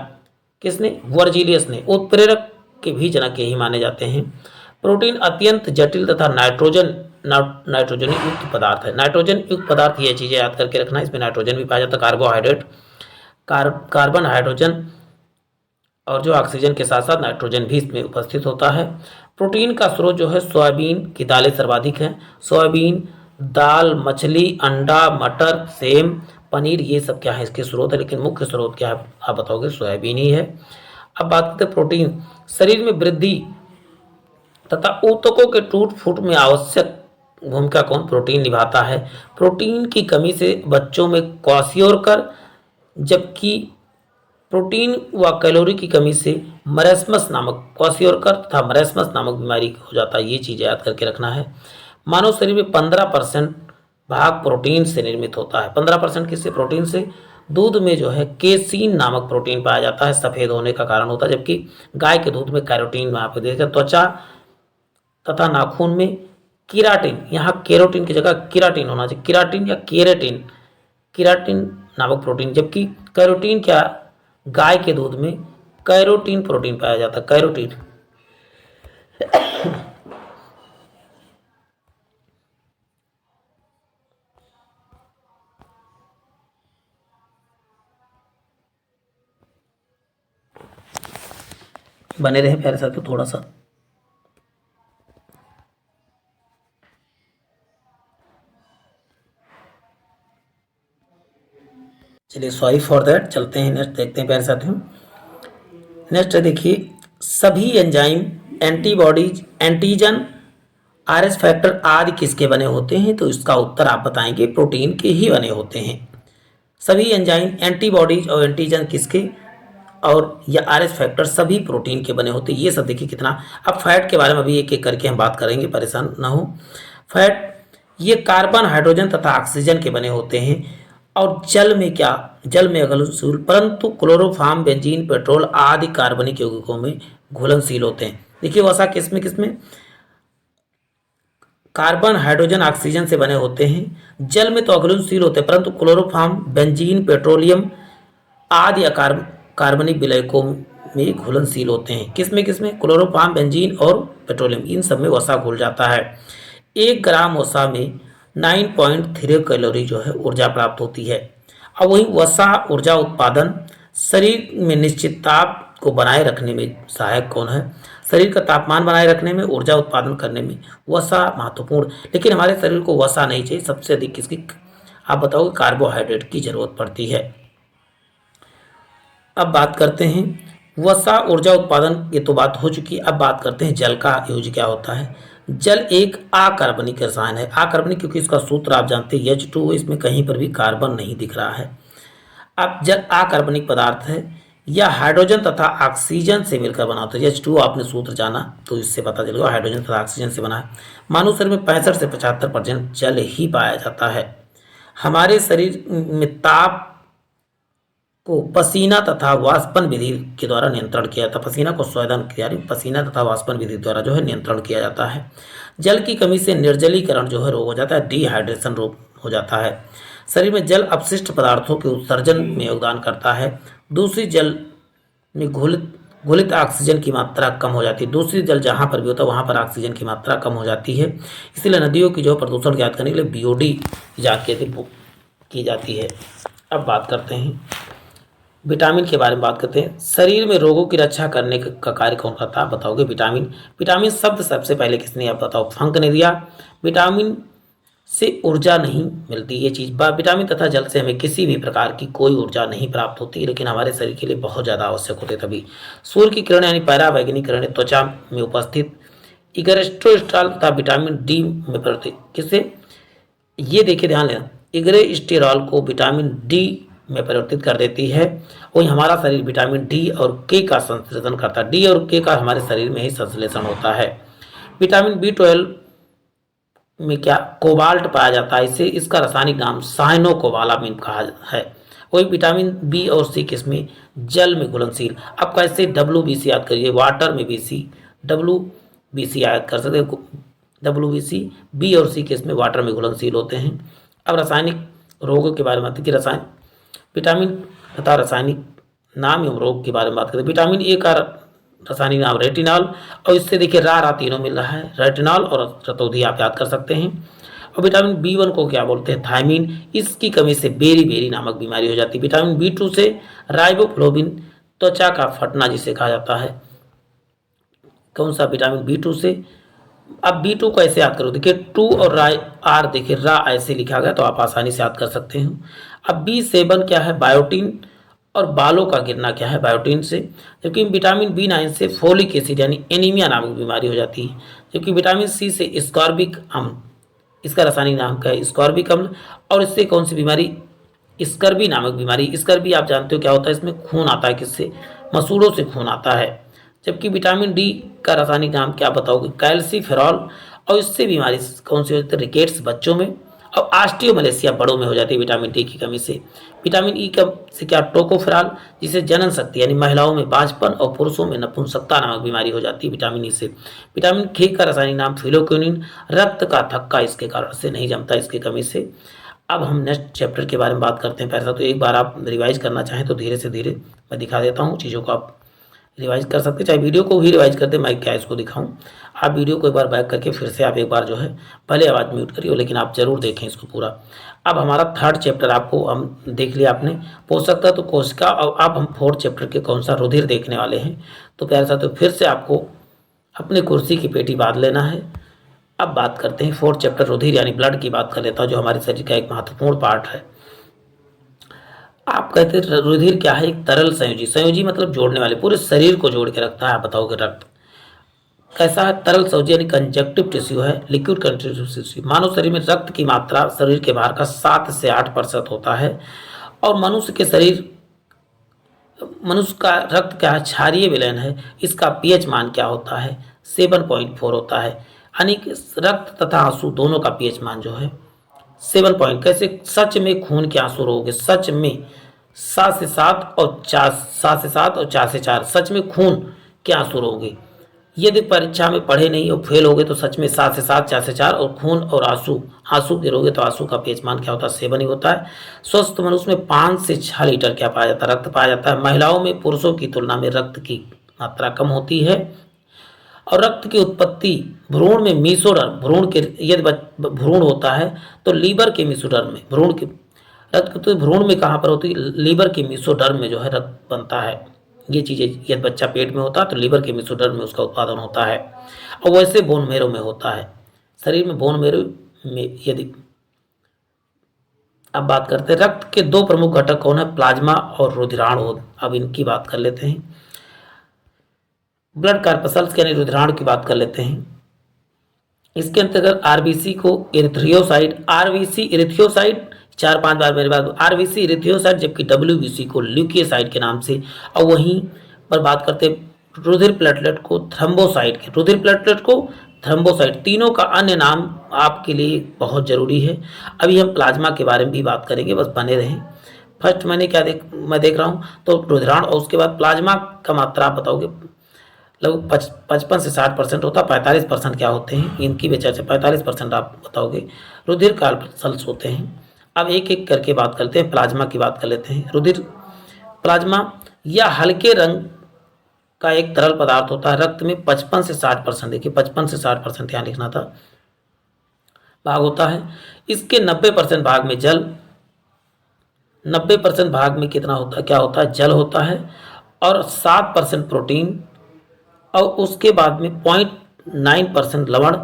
किसने? वर्जीलियस ने। उत्प्रेरक के भी जनक यही माने जाते हैं। प्रोटीन अत्यंत जटिल तथा नाइट्रोजन युक्त पदार्थ है। नाइट्रोजन युक्त पदार्थ, ये चीजें याद करके रखना, इसमें नाइट्रोजन भी पाया जाता है। कार्बोहाइड्रेट, कार्बन, हाइड्रोजन और जो ऑक्सीजन के साथ साथ नाइट्रोजन भी इसमें उपस्थित होता है। प्रोटीन का स्रोत जो है सोयाबीन की दालें सर्वाधिक है। सोयाबीन, दाल, मछली, अंडा, मटर, सेम, पनीर, ये सब क्या है? इसके स्रोत है। लेकिन मुख्य स्रोत क्या है? आप बताओगे सोयाबीन ही है। अब बात करते हैं प्रोटीन शरीर में वृद्धि तथा ऊतकों के टूट फूट में आवश्यक भूमिका कौन? प्रोटीन निभाता है। प्रोटीन की कमी से बच्चों में क्वाशियोरकर, जबकि प्रोटीन व कैलोरी की कमी से मरेस्मस नामक, क्वाशियोरकर तथा मरेस्मस नामक बीमारी हो जाता है। ये चीज़ याद करके रखना है। मानव शरीर में 15% भाग प्रोटीन से निर्मित होता है। 15% किससे? प्रोटीन से। दूध में जो है केसीन नामक प्रोटीन पाया जाता है, सफ़ेद होने का कारण होता है, जबकि गाय के दूध में कैरोटीन, वहाँ पे देखिए त्वचा तथा नाखून में कीराटिन, यहाँ केरोटीन की जगह कीराटिन होना चाहिए, कीराटिन या केरेटिन, कीराटिन नामक प्रोटीन, जबकि कैरोटीन क्या? गाय के दूध में कैरोटीन प्रोटीन पाया जाता है, कैरोटीन। बने रहे प्यारे साथियों थोड़ा सा। चलिए सॉरी फॉर दैट, चलते हैं नेक्स्ट, देखते हैं प्यारे साथियों। नेक्स्ट देखिए, सभी enzyme, antibodies, antigen, RS factor आदि किसके बने होते हैं? तो इसका उत्तर आप बताएंगे प्रोटीन के ही बने होते हैं। सभी एंजाइम, एंटीबॉडीज और एंटीजन किसके, और या आरएस फैक्टर सभी प्रोटीन के बने होते हैं। ये सब देखिए कितना। अब फैट के बारे में अभी एक एक करके हम बात करेंगे, परेशान ना हो। फैट ये कार्बन, हाइड्रोजन तथा ऑक्सीजन के बने होते हैं। और जल में क्या? जल में घुलनशील, परंतु क्लोरोफॉर्म, बेंजीन, पेट्रोल आदि कार्बनिक यौगिकों में घुलनशील होते हैं। देखिए वसा किसमें किसमें? कार्बन, हाइड्रोजन, ऑक्सीजन से बने होते हैं। जल में तो अघुलनशील होते हैं, परंतु क्लोरोफॉर्म, बेंजीन, पेट्रोलियम आदि कार्बनिक विलयकों में घुलनशील होते हैं। किसमें किसमें? क्लोरोफॉर्म, बेंजीन और पेट्रोलियम, इन सब में वसा घुल जाता है। 1 ग्राम वसा में 9.3 कैलोरी जो है ऊर्जा प्राप्त होती है। अब वही वसा ऊर्जा उत्पादन, शरीर में निश्चित ताप को बनाए रखने में सहायक कौन है? शरीर का तापमान बनाए रखने में, ऊर्जा उत्पादन करने में वसा महत्वपूर्ण। लेकिन हमारे शरीर को वसा नहीं चाहिए, सबसे अधिक किसकी आप बताओगे? कार्बोहाइड्रेट की जरूरत पड़ती है। अब बात करते हैं वसा ऊर्जा उत्पादन, ये तो बात हो चुकी है। अब बात करते हैं जल का यूज क्या होता है। जल एक अकार्बनिक रसायन है। अकार्बनिक क्योंकि इसका सूत्र आप जानते हैं H2O, इसमें कहीं पर भी कार्बन नहीं दिख रहा है। अब जल अकार्बनिक पदार्थ है, यह हाइड्रोजन तथा ऑक्सीजन से मिलकर बना होता है। H2O आपने सूत्र जाना तो इससे पता चलेगा हाइड्रोजन तथा ऑक्सीजन से बना है। मानव शरीर में 65 से 75% जल ही पाया जाता है। हमारे शरीर में ताप को पसीना तथा वाष्पन विधि के द्वारा नियंत्रण किया जाता है। पसीना को स्वेदन किया, पसीना तथा वाष्पन विधि द्वारा जो है नियंत्रण किया जाता है। जल की कमी से निर्जलीकरण जो है रोग हो जाता है, डिहाइड्रेशन रोग हो जाता है। शरीर में जल अपशिष्ट पदार्थों के उत्सर्जन में योगदान करता है। दूसरी जल में घुलित ऑक्सीजन की मात्रा कम हो जाती है। दूसरी जल जहाँ पर भी होता है वहाँ पर ऑक्सीजन की मात्रा कम हो जाती है। इसलिए नदियों की जो प्रदूषण ज्ञात करने के लिए BOD इजाद की जाती है। अब बात करते हैं विटामिन के बारे में बात करते हैं। शरीर में रोगों की रक्षा करने का कार्य कौन करता है? बताओगे विटामिन। विटामिन शब्द सबसे पहले किसने, आप बताओ? फंक ने दिया। विटामिन से ऊर्जा नहीं मिलती, ये चीज़ विटामिन तथा जल से हमें किसी भी प्रकार की कोई ऊर्जा नहीं प्राप्त होती, लेकिन हमारे शरीर के लिए बहुत ज़्यादा आवश्यक होते। तभी सूर्य की किरणें यानी पैरावैगनिक किरणें त्वचा में उपस्थित इगरेस्ट्रोस्टाल तथा विटामिन D में प्रति किससे, ये देखिए ध्यान लेना, इगरेस्टेरॉल को विटामिन D में परिवर्तित कर देती है। वही हमारा शरीर विटामिन D और K का संश्लेषण करता है। D और K का हमारे शरीर में ही संश्लेषण होता है। विटामिन B12 में क्या, कोबाल्ट पाया जाता है। इसे इसका रासायनिक नाम साइनोकोबालामिन कहा है। वही विटामिन B और C किसमें, जल में घुलनशील। अब कैसे WBC याद करिए, वाटर में BC, WBC याद कर सकते हैं। WBC, B और C किसमें, वाटर में घुलनशील होते हैं। अब रासायनिक रोगों के बारे में आते कि रसायन विटामिन तथा रासायनिक नाम एवं रोग के बारे में बात करें। विटामिन ए का रासायनिक नाम रेटिनॉल, और इससे देखिए रा तीनों मिल रहा है, रेटिनॉल और रतौंधी आप याद कर सकते हैं। और विटामिन B1 को क्या बोलते हैं, थायमीन। इसकी कमी से बेरी नामक बीमारी हो जाती है। विटामिन B2 से राइबोफ्लोबिन, त्वचा का फटना जिसे कहा जाता है। कौन सा, विटामिन B2 से। अब B2 को ऐसे याद करो, देखिए 2 और R देखिए रा ऐसे लिखा गया तो आप आसानी से याद कर सकते हैं। अब B7 क्या है, बायोटीन, और बालों का गिरना क्या है, बायोटीन से। जबकि विटामिन B9 से फोलिक एसिड यानी एनीमिया नामक बीमारी हो जाती है। जबकि विटामिन C से स्कॉर्बिक अम्ल इसका रासायनिक नाम क्या है? स्कॉर्बिक अम्ल। और इससे कौन सी बीमारी? स्कर्वी नामक बीमारी। स्कर्वी आप जानते हो क्या होता है? इसमें खून आता है, किससे? मसूड़ों से खून आता है। जबकि विटामिन डी का रासायनिक नाम क्या बताओगे? कैल्सीफेरॉल। और इससे बीमारी कौन सी होती है? रिकेट्स बच्चों में, और ऑस्टियोमलेशिया बड़ों में हो जाती है विटामिन डी की कमी से। विटामिन ई का से क्या? टोकोफेरॉल, जिसे जनन शक्ति यानी महिलाओं में बांझपन और पुरुषों में नपुंसकता नामक बीमारी हो जाती है विटामिन ई से। विटामिन के का रासायनिक नाम फिलोक्विनिन। रक्त का थक्का इसके कारण से नहीं जमता, इसकी कमी से। अब हम नेक्स्ट चैप्टर के बारे में बात करते हैं। पहले तो एक बार आप रिवाइज करना चाहें तो धीरे से धीरे मैं दिखा देता हूँ चीज़ों को, आप रिवाइज कर सकते हैं, चाहे वीडियो को भी रिवाइज कर दे, मैं क्या इसको दिखाऊं। आप वीडियो को एक बार बैक करके फिर से आप एक बार जो है पहले आवाज़ म्यूट करिए, लेकिन आप जरूर देखें इसको पूरा। अब हमारा थर्ड चैप्टर आपको हम देख लिया आपने, पोषक तत्व कोशिका। और अब हम फोर्थ चैप्टर के कौन सा? रुधिर देखने वाले हैं। तो प्यारे साथियों, फिर से आपको अपने कुर्सी की पेटी बांध लेना है। अब बात करते हैं फोर्थ चैप्टर रुधिर यानी ब्लड की बात कर लेता हूँ, जो हमारे शरीर का एक महत्वपूर्ण पार्ट है। आप कहते हैं रुधिर क्या है? एक तरल संयोजी। संयोजी मतलब जोड़ने वाले, पूरे शरीर को जोड़ के रखता है। आप बताओगे रक्त कैसा है? तरल संयोजी यानी कंजक्टिव टिश्यू है, लिक्विड कंजक्टिव टिश्यू। मानव शरीर में रक्त की मात्रा शरीर के बाहर का 7 से 8% होता है। और मनुष्य का रक्त क्या है? क्षारीय विलयन है। इसका पीएच मान क्या होता है? 7.4 होता है। यानी कि रक्त तथा आंसू दोनों का पीएच मान जो है 7 पॉइंट। कैसे? सच में खून के आंसू रहोगे, सच में 7 से 7 और 4 से 4 सच में खून के आंसू रहोगे। यदि परीक्षा में पढ़े नहीं और फेल हो गए तो सच में 7 से 7, 4 से 4, और खून और आंसू गिरोगे तो आंसू का पीएच मान क्या होता है? 7 ही होता है। स्वस्थ मनुष्य में 5 से 6 लीटर क्या पाया जाता है? रक्त पाया जाता है। महिलाओं में पुरुषों की तुलना में रक्त की मात्रा कम होती है। और रक्त की उत्पत्ति भ्रूण में मीसोडर्म, भ्रूण के यदि भ्रूण होता है तो लीवर के मीसोडर्म में, भ्रूण के रक्त तो भ्रूण में कहाँ पर होती है? लीवर के मीसोडर्म में जो है रक्त बनता है। ये चीज़ें यदि बच्चा पेट में होता है तो लीवर के मीसोडर्म में उसका उत्पादन होता है। और वैसे बोन मेरो में होता है, शरीर में बोन मेरो में। यदि अब बात करते हैं रक्त के 2 प्रमुख घटक कौन है? प्लाज्मा और रुधिराणु। अब इनकी बात कर लेते हैं। ब्लड कार्पसल्स यानी रुधिराणु की बात कर लेते हैं। इसके अंतर्गत आरबीसी को इरिथ्रियोसाइट, आरबीसी इरिथ्रियोसाइट, 4-5 बार मेरे बात, आरबीसी इरिथ्रियोसाइट, जबकि डब्ल्यूबीसी को ल्यूकियोसाइट के नाम से। और वहीं पर बात करते हैं रुधिर प्लेटलेट को थ्रम्बोसाइट के, रुधिर प्लेटलेट को थ्रम्बोसाइट। तीनों का अन्य नाम आपके लिए बहुत जरूरी है। अभी हम प्लाज्मा के बारे में भी बात करेंगे, बस बने रहें। फर्स्ट मैं देख रहा हूँ तो रुधिराणु, और उसके बाद प्लाज्मा का मात्रा आप बताओगे लगभग 55 से 60% होता है। 45% क्या होते हैं? इनकी भी चर्चा, 45% आप बताओगे रुधिर कार्पसल्स होते हैं। अब एक एक करके बात करते हैं, प्लाज्मा की बात कर लेते हैं। रुधिर प्लाज्मा या हल्के रंग का एक तरल पदार्थ होता है। रक्त में 55 से 60%, देखिए 55 से 60% यहाँ लिखना था, भाग होता है। इसके 90% भाग में जल, 90% भाग में कितना होता है? क्या होता है? जल होता है। और 7% प्रोटीन, और उसके बाद में 0.9% लवण,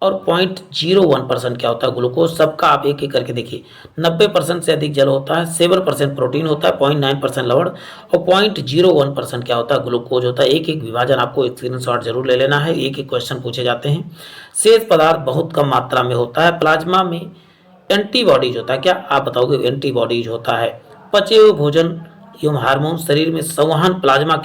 और 0.01% क्या होता है? ग्लूकोज। सबका आप एक एक करके देखिए। 90% से अधिक जल होता है, 7% प्रोटीन होता है, 0.9% लवण, और 0.01% क्या होता है? ग्लूकोज होता है। एक एक विभाजन आपको स्क्रीनशॉट जरूर ले लेना है, एक एक क्वेश्चन पूछे जाते हैं। शेष पदार्थ बहुत कम मात्रा में होता है। प्लाज्मा में एंटीबॉडीज होता है। क्या आप बताओगे? एंटीबॉडीज होता है। पचे हुए भोजन एवं हार्मोन शरीर में संवहन प्लाज्मा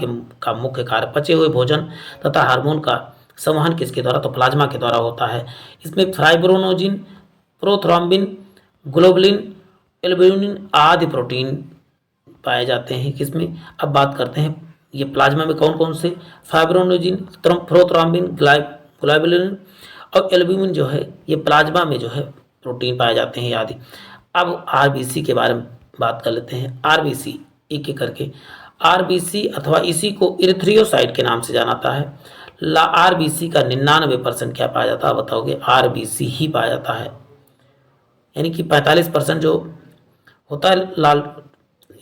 का मुख्य कार्य। पचे हुए भोजन तथा हार्मोन का संवहन किसके द्वारा? तो प्लाज्मा के द्वारा होता है। इसमें फाइब्रोनोजिन, प्रोथ्रोम्बिन, ग्लोबुलिन, एल्ब्यूमिन आदि प्रोटीन पाए जाते हैं। किसमें? अब बात करते हैं ये प्लाज्मा में कौन कौन से? फाइब्रोनोजिन, प्रोथ्रोम्बिन, ग्लोबुलिन और एल्ब्यूमिन जो है ये प्लाज्मा में जो है प्रोटीन पाए जाते हैं आदि। अब आरबीसी के बारे में बात कर लेते हैं। आरबीसी एक एक करके। आरबीसी अथवा इसी को इरिथ्रियोसाइट के नाम से जाना जाता है। आरबीसी का 99% क्या पाया जाता है? बताओगे? आरबीसी ही पाया जाता है। यानी कि 45% जो होता है लाल,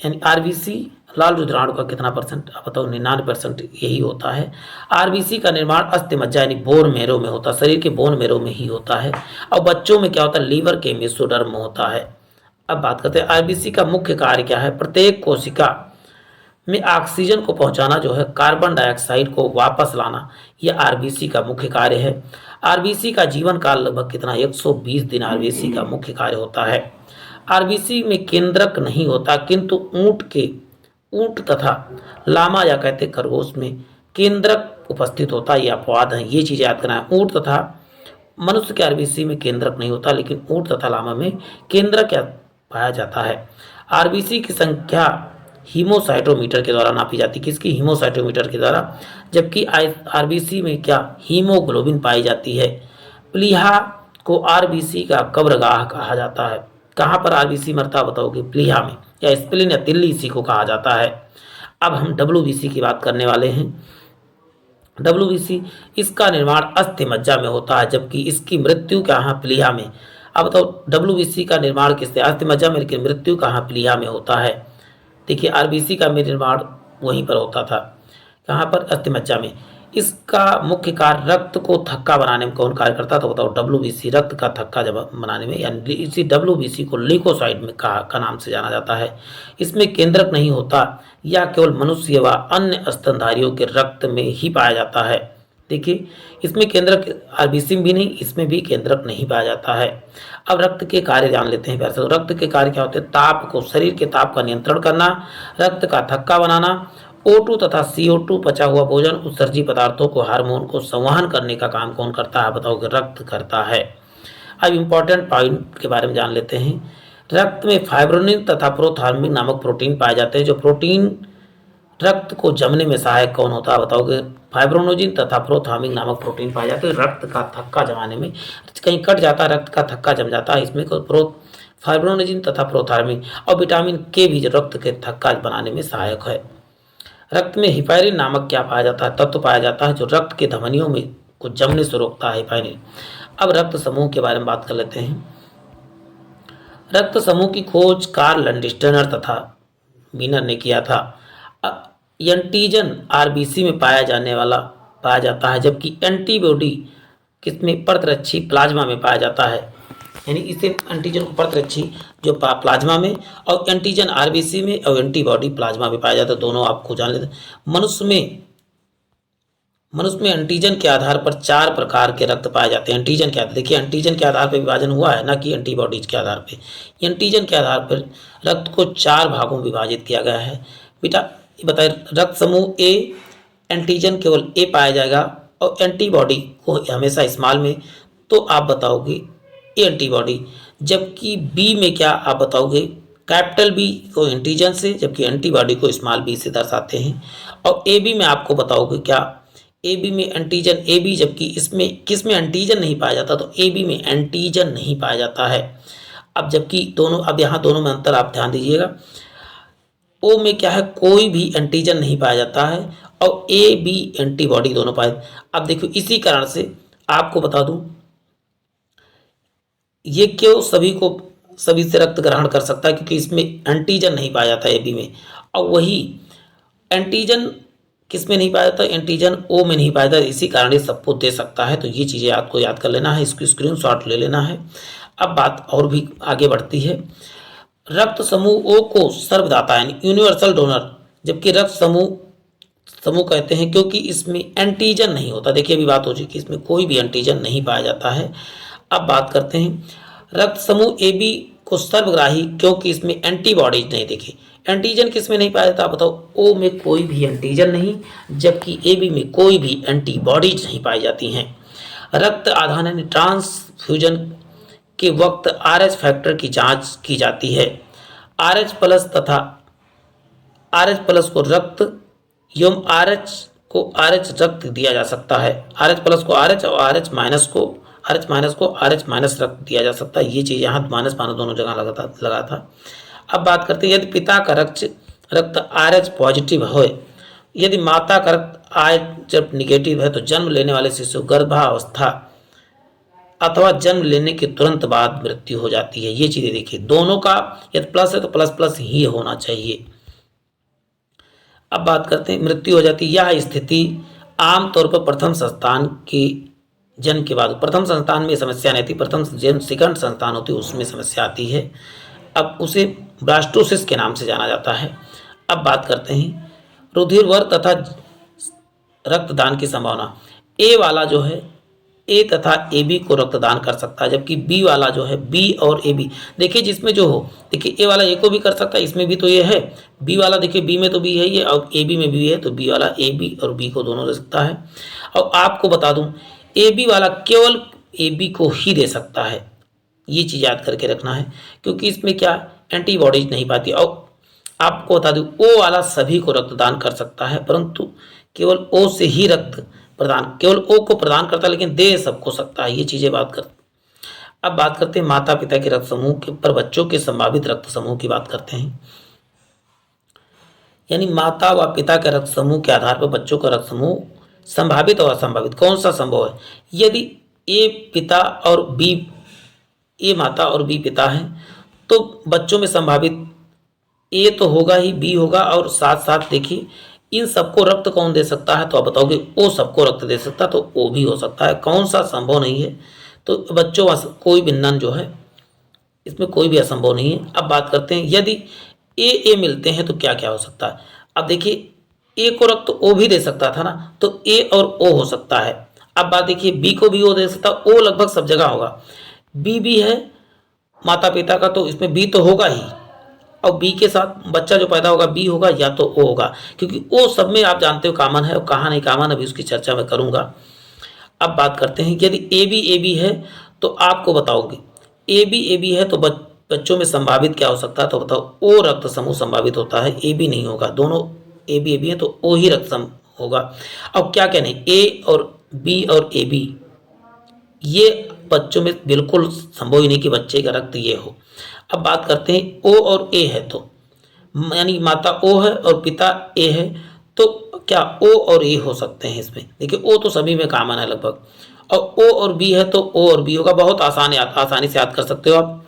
यानी आरबीसी लाल रुधिराणु का कितना परसेंट? आप बताओ? 99% यही होता है। आरबीसी का निर्माण अस्थि मज्जा यानी बोन मेरो में होता है, शरीर के बोन मेरो में ही होता है। और बच्चों में क्या होता है? लीवर के मेसोडर्म में होता है। अब बात करते हैं आरबीसी का मुख्य कार्य क्या है? प्रत्येक कोशिका में ऑक्सीजन को पहुंचाना जो है, कार्बन डाइऑक्साइड को वापस लाना, यह आरबीसी का मुख्य कार्य है। आरबीसी का जीवन काल लगभग कितना, 120 दिन आरबीसी का मुख्य कार्य होता है। आरबीसी में केंद्रक नहीं होता, किंतु ऊंट तथा लामा या कहते खरगोश में केंद्रक उपस्थित होता है। ये अपवाद है, ये चीज़ याद करना है। ऊंट तथा मनुष्य के आरबीसी में केंद्रक नहीं होता, लेकिन ऊंट तथा लामा में केंद्रक क्या पाया जाता है। आरबीसी की संख्या हीमोसाइटोमीटर के द्वारा नापी जाती है। किसकी, हीमोसाइटोमीटर के द्वारा। जबकि आरबीसी में क्या, हीमोग्लोबिन पाई जाती है। प्लीहा को आरबीसी का कब्रगाह कहा जाता है। कहाँ पर आरबीसी मरता बताओगे, प्लीहा में, या स्प्लीन या तिल्ली इसी को कहा जाता है। अब हम डब्ल्यूबीसी की बात करने वाले हैं। डब्ल्यूबीसी, इसका निर्माण अस्थि मज्जा में होता है, जबकि इसकी मृत्यु कहाँ, प्लीहा में। अब बताओ डब्ल्यूबीसी का निर्माण किससे, अस्थि मज्जा में, लेकिन मृत्यु कहाँ, प्लीहा में होता है। देखिए आरबीसी का निर्माण वहीं पर होता था, कहाँ पर, अस्थि मज्जा में। इसका मुख्य कार्य रक्त को थक्का बनाने में कौन कार्य करता है, तो बताओ डब्ल्यूबीसी रक्त का थक्का जब बनाने में, यानी इसी डब्ल्यूबीसी को ल्यूकोसाइड में का नाम से जाना जाता है। इसमें केंद्रक नहीं होता, यह केवल मनुष्य व अन्य स्तनधारियों के रक्त में ही पाया जाता है। देखिए इसमें केंद्रक, आरबीसी में भी नहीं, इसमें भी केंद्रक नहीं पाया जाता है। अब रक्त के कार्य जान लेते हैं। वैसे तो रक्त के कार्य क्या होते हैं, ताप को, शरीर के ताप का नियंत्रण करना, रक्त का थक्का बनाना, O2 तथा CO2 पचा हुआ भोजन, उत्सर्जी पदार्थों को, हार्मोन को संवहन करने का काम कौन करता है, बताओ कि रक्त करता है। अब इंपॉर्टेंट पॉइंट के बारे में जान लेते हैं। रक्त में फाइब्रोनिन तथा प्रोथार्मिन नामक प्रोटीन पाए जाते हैं। जो प्रोटीन रक्त को जमने में सहायक कौन होता है, बताओगे, फाइब्रोनोजिन तथा प्रोथार्मिन नामक प्रोटीन पाए जाते हैं। रक्त का थक्का जमाने में, कहीं कट जाता है रक्त का थक्का जम जाता है, इसमें फाइब्रोनोजिन तथा प्रोथार्मिन और विटामिन के भी जो रक्त के थक्का बनाने में सहायक है। रक्त में हिपैरिन नामक क्या पाया जाता है, तत्व पाया जाता है, जो रक्त के धमनियों में को जमने से रोकता है, हिपैरिन। अब रक्त समूह के बारे में बात कर लेते हैं। रक्त समूह की खोज कार्ल लैंडस्टेनर तथा मीनर ने किया था। एंटीजन आरबीसी में पाया जाता है, जबकि एंटीबॉडी किसमें, परतरक्षी प्लाज्मा में पाया जाता है। यानी इसे एंटीजन को परतरक्षी जो प्लाज्मा में, और एंटीजन आरबीसी में, और एंटीबॉडी प्लाज्मा में पाया जाता है। दोनों आपको जान लेते हैं। मनुष्य में एंटीजन के आधार पर 4 प्रकार के रक्त पाए जाते हैं। एंटीजन के आधार, देखिए एंटीजन के आधार पर विभाजन हुआ है, ना कि एंटीबॉडीज के आधार पर। एंटीजन के आधार पर रक्त को 4 भागों में विभाजित किया गया है। बेटा बताइए, रक्त समूह ए, एंटीजन केवल ए पाया जाएगा, और एंटीबॉडी को हमेशा स्मॉल में, तो आप बताओगे ए एंटीबॉडी। जबकि बी में क्या आप बताओगे, कैपिटल बी को एंटीजन से, जबकि एंटीबॉडी को स्मॉल बी से दर्शाते हैं। और ए बी में आपको बताओगे क्या, ए बी में एंटीजन ए बी, जबकि इसमें किस में एंटीजन नहीं पाया जाता, तो ए बी में एंटीजन नहीं पाया जाता है। अब जबकि दोनों, अब यहाँ दोनों में अंतर आप ध्यान दीजिएगा। ओ में क्या है, कोई भी एंटीजन नहीं पाया जाता है, और ए बी एंटीबॉडी दोनों पाए। अब देखो इसी कारण से आपको बता दूं, ये क्यों सभी से रक्त ग्रहण कर सकता है, क्योंकि इसमें एंटीजन नहीं पाया जाता ए बी में, और वही एंटीजन किस में नहीं पाया जाता, एंटीजन ओ में नहीं पाया जाता, इसी कारण ये सबको दे सकता है। तो ये चीज़ें आपको याद कर लेना है, इसको स्क्रीनशॉट ले लेना है। अब बात और भी आगे बढ़ती है। रक्त समूह ओ को सर्वदाता यानी यूनिवर्सल डोनर, जबकि रक्त समूह कहते हैं क्योंकि इसमें एंटीजन नहीं होता। देखिए अभी बात हो चुकी कि इसमें कोई भी एंटीजन नहीं पाया जाता है। अब बात करते हैं रक्त समूह ए बी को सर्वग्राही, क्योंकि इसमें एंटीबॉडीज नहीं। देखिए एंटीजन किस में नहीं पाया जाता, बताओ, ओ में कोई भी एंटीजन नहीं, जबकि ए बी में कोई भी एंटीबॉडीज नहीं पाई जाती हैं। रक्त आधान यानी ट्रांसफ्यूजन के वक्त RH फैक्टर की जांच की जाती है। RH प्लस को रक्त एवं RH को RH रक्त दिया जा सकता है। RH प्लस को RH और RH माइनस को RH माइनस रक्त दिया जा सकता है। ये चीज़ यहाँ माइनस दोनों जगह लगा था। अब बात करते हैं, यदि पिता का रक्त RH पॉजिटिव हो, यदि माता का रक्त RH जब निगेटिव है, तो जन्म लेने वाले शिशु गर्भावस्था अथवा जन्म लेने के तुरंत बाद मृत्यु हो जाती है। ये चीजें देखिए, दोनों का यदि प्लस है तो प्लस प्लस ही होना चाहिए। अब बात करते हैं, मृत्यु हो जाती है। यह स्थिति आमतौर पर प्रथम संतान के जन्म के बाद, प्रथम संतान में समस्या नहीं थी, प्रथम सेकंड संतान होती है उसमें समस्या आती है। अब उसे ब्लास्टोसिस के नाम से जाना जाता है। अब बात करते हैं रुधिरवर्ग तथा रक्तदान की संभावना। ए वाला जो है ए तथा ए बी को रक्तदान कर सकता है, जबकि बी वाला जो है बी और ए बी, देखिए जिसमें जो हो, देखिए ए वाला ए को भी कर सकता है, इसमें भी तो ये है, बी वाला देखिए बी में तो बी है ये, और ए बी में भी है, तो बी वाला ए बी और बी को दोनों दे सकता है। और आपको बता दूं ए बी वाला केवल ए बी को ही दे सकता है, ये चीज़ याद करके रखना है, क्योंकि इसमें क्या एंटीबॉडीज नहीं पाती। और आपको बता दूं ओ वाला सभी को रक्तदान कर सकता है, परंतु केवल ओ से ही रक्त प्रदान, केवल ओ को प्रदान करता है, लेकिन दे सबको सकता है, ये चीजें बात कर। अब बात करते हैं माता पिता के रक्त समूह के पर बच्चों के संभावित रक्त समूह की बात करते हैं। यानी माता व पिता के रक्त समूह के आधार पर बच्चों का रक्त समूह संभावित और असंभावित कौन सा संभव है। यदि ए पिता और बी, ए माता और बी पिता है, तो बच्चों में संभावित ए तो होगा ही, बी होगा, और साथ साथ देखिए इन सबको रक्त कौन दे सकता है, तो आप बताओगे ओ सबको रक्त दे सकता है, तो ओ भी हो सकता है। कौन सा संभव नहीं है, तो बच्चों कोई भी नन जो है इसमें कोई भी असंभव नहीं है। अब बात करते हैं यदि ए मिलते हैं तो क्या क्या हो सकता है। अब देखिए ए को रक्त ओ भी दे सकता था ना, तो ए और ओ हो सकता है। अब बात देखिए बी को भी ओ दे सकता, ओ लगभग सब जगह होगा, बी भी है माता पिता का, तो इसमें बी तो होगा ही, और बी के साथ बच्चा जो पैदा होगा बी होगा या तो ओ होगा, क्योंकि ओ सब में आप जानते हो कॉमन है, और कहाँ नहीं कॉमन, अभी उसकी चर्चा मैं करूंगा। अब बात करते हैं यदि ए बी है, तो आपको बताओगे ए बी है तो बच्चों में संभावित क्या हो सकता है, तो बताओ ओ रक्त समूह संभावित होता है, ए बी नहीं होगा। दोनों ए बी है तो ओ ही रक्त समूह होगा। अब क्या कहने, ए और बी और ए बी ये बच्चों में बिल्कुल संभव ही नहीं कि बच्चे का रक्त ये हो। अब बात करते हैं ओ और ए है, तो यानी माता ओ है और पिता ए है, तो क्या ओ और ए हो सकते हैं इसमें। देखिए ओ तो सभी में कॉमन है लगभग, और ओ और बी है तो ओ और बी होगा, बहुत आसानी से याद कर सकते हो आप।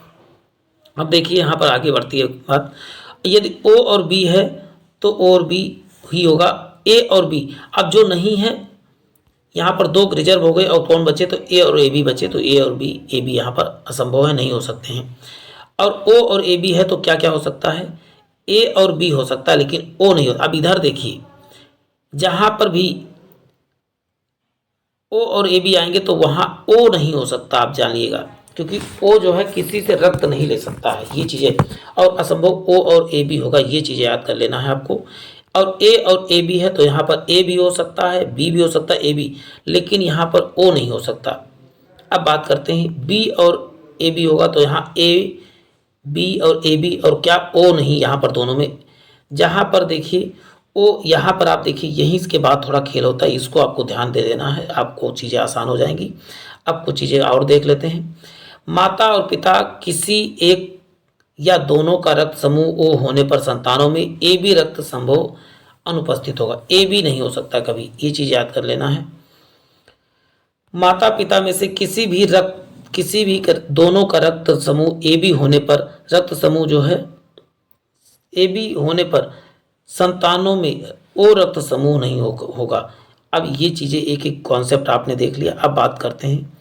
अब देखिए यहाँ पर आगे बढ़ती है बात, यदि ओ और बी है तो ओ और बी ही होगा, ए और बी। अब जो नहीं है यहाँ पर दो रिजर्व हो गए, और कौन बचे, तो ए और ए बी बचे, तो ए और बी, ए बी यहाँ पर असंभव है, नहीं हो सकते हैं। और ओ और ए बी है तो क्या क्या हो सकता है, ए और बी हो सकता है, लेकिन ओ नहीं होता। अब इधर देखिए जहां पर भी ओ और ए बी आएंगे तो वहां ओ नहीं हो सकता, आप जानिएगा, क्योंकि ओ जो है किसी से रक्त नहीं ले सकता है, ये चीजें, और असंभव ओ और ए बी होगा, ये चीजें याद कर लेना है आपको। और ए बी है तो यहाँ पर ए भी हो सकता है, बी भी हो सकता है, ए बी, लेकिन यहाँ पर ओ नहीं हो सकता। अब बात करते हैं बी और ए बी होगा, तो यहाँ ए बी और ए बी, और क्या ओ नहीं यहाँ पर दोनों में। जहाँ पर देखिए ओ, यहाँ पर आप देखिए यहीं इसके बाद थोड़ा खेल होता है, इसको आपको ध्यान दे देना है, आपको चीज़ें आसान हो जाएंगी। अब कुछ चीज़ें और देख लेते हैं। माता और पिता किसी एक या दोनों का रक्त समूह ओ होने पर संतानों में ए बी रक्त संभव अनुपस्थित होगा, ए बी नहीं हो सकता कभी, ये चीज़ याद कर लेना है। माता पिता में से किसी भी दोनों का रक्त समूह ए बी होने पर रक्त समूह जो है ए बी होने पर संतानों में ओ रक्त समूह नहीं होगा। अब ये चीजें एक एक कॉन्सेप्ट आपने देख लिया। अब बात करते हैं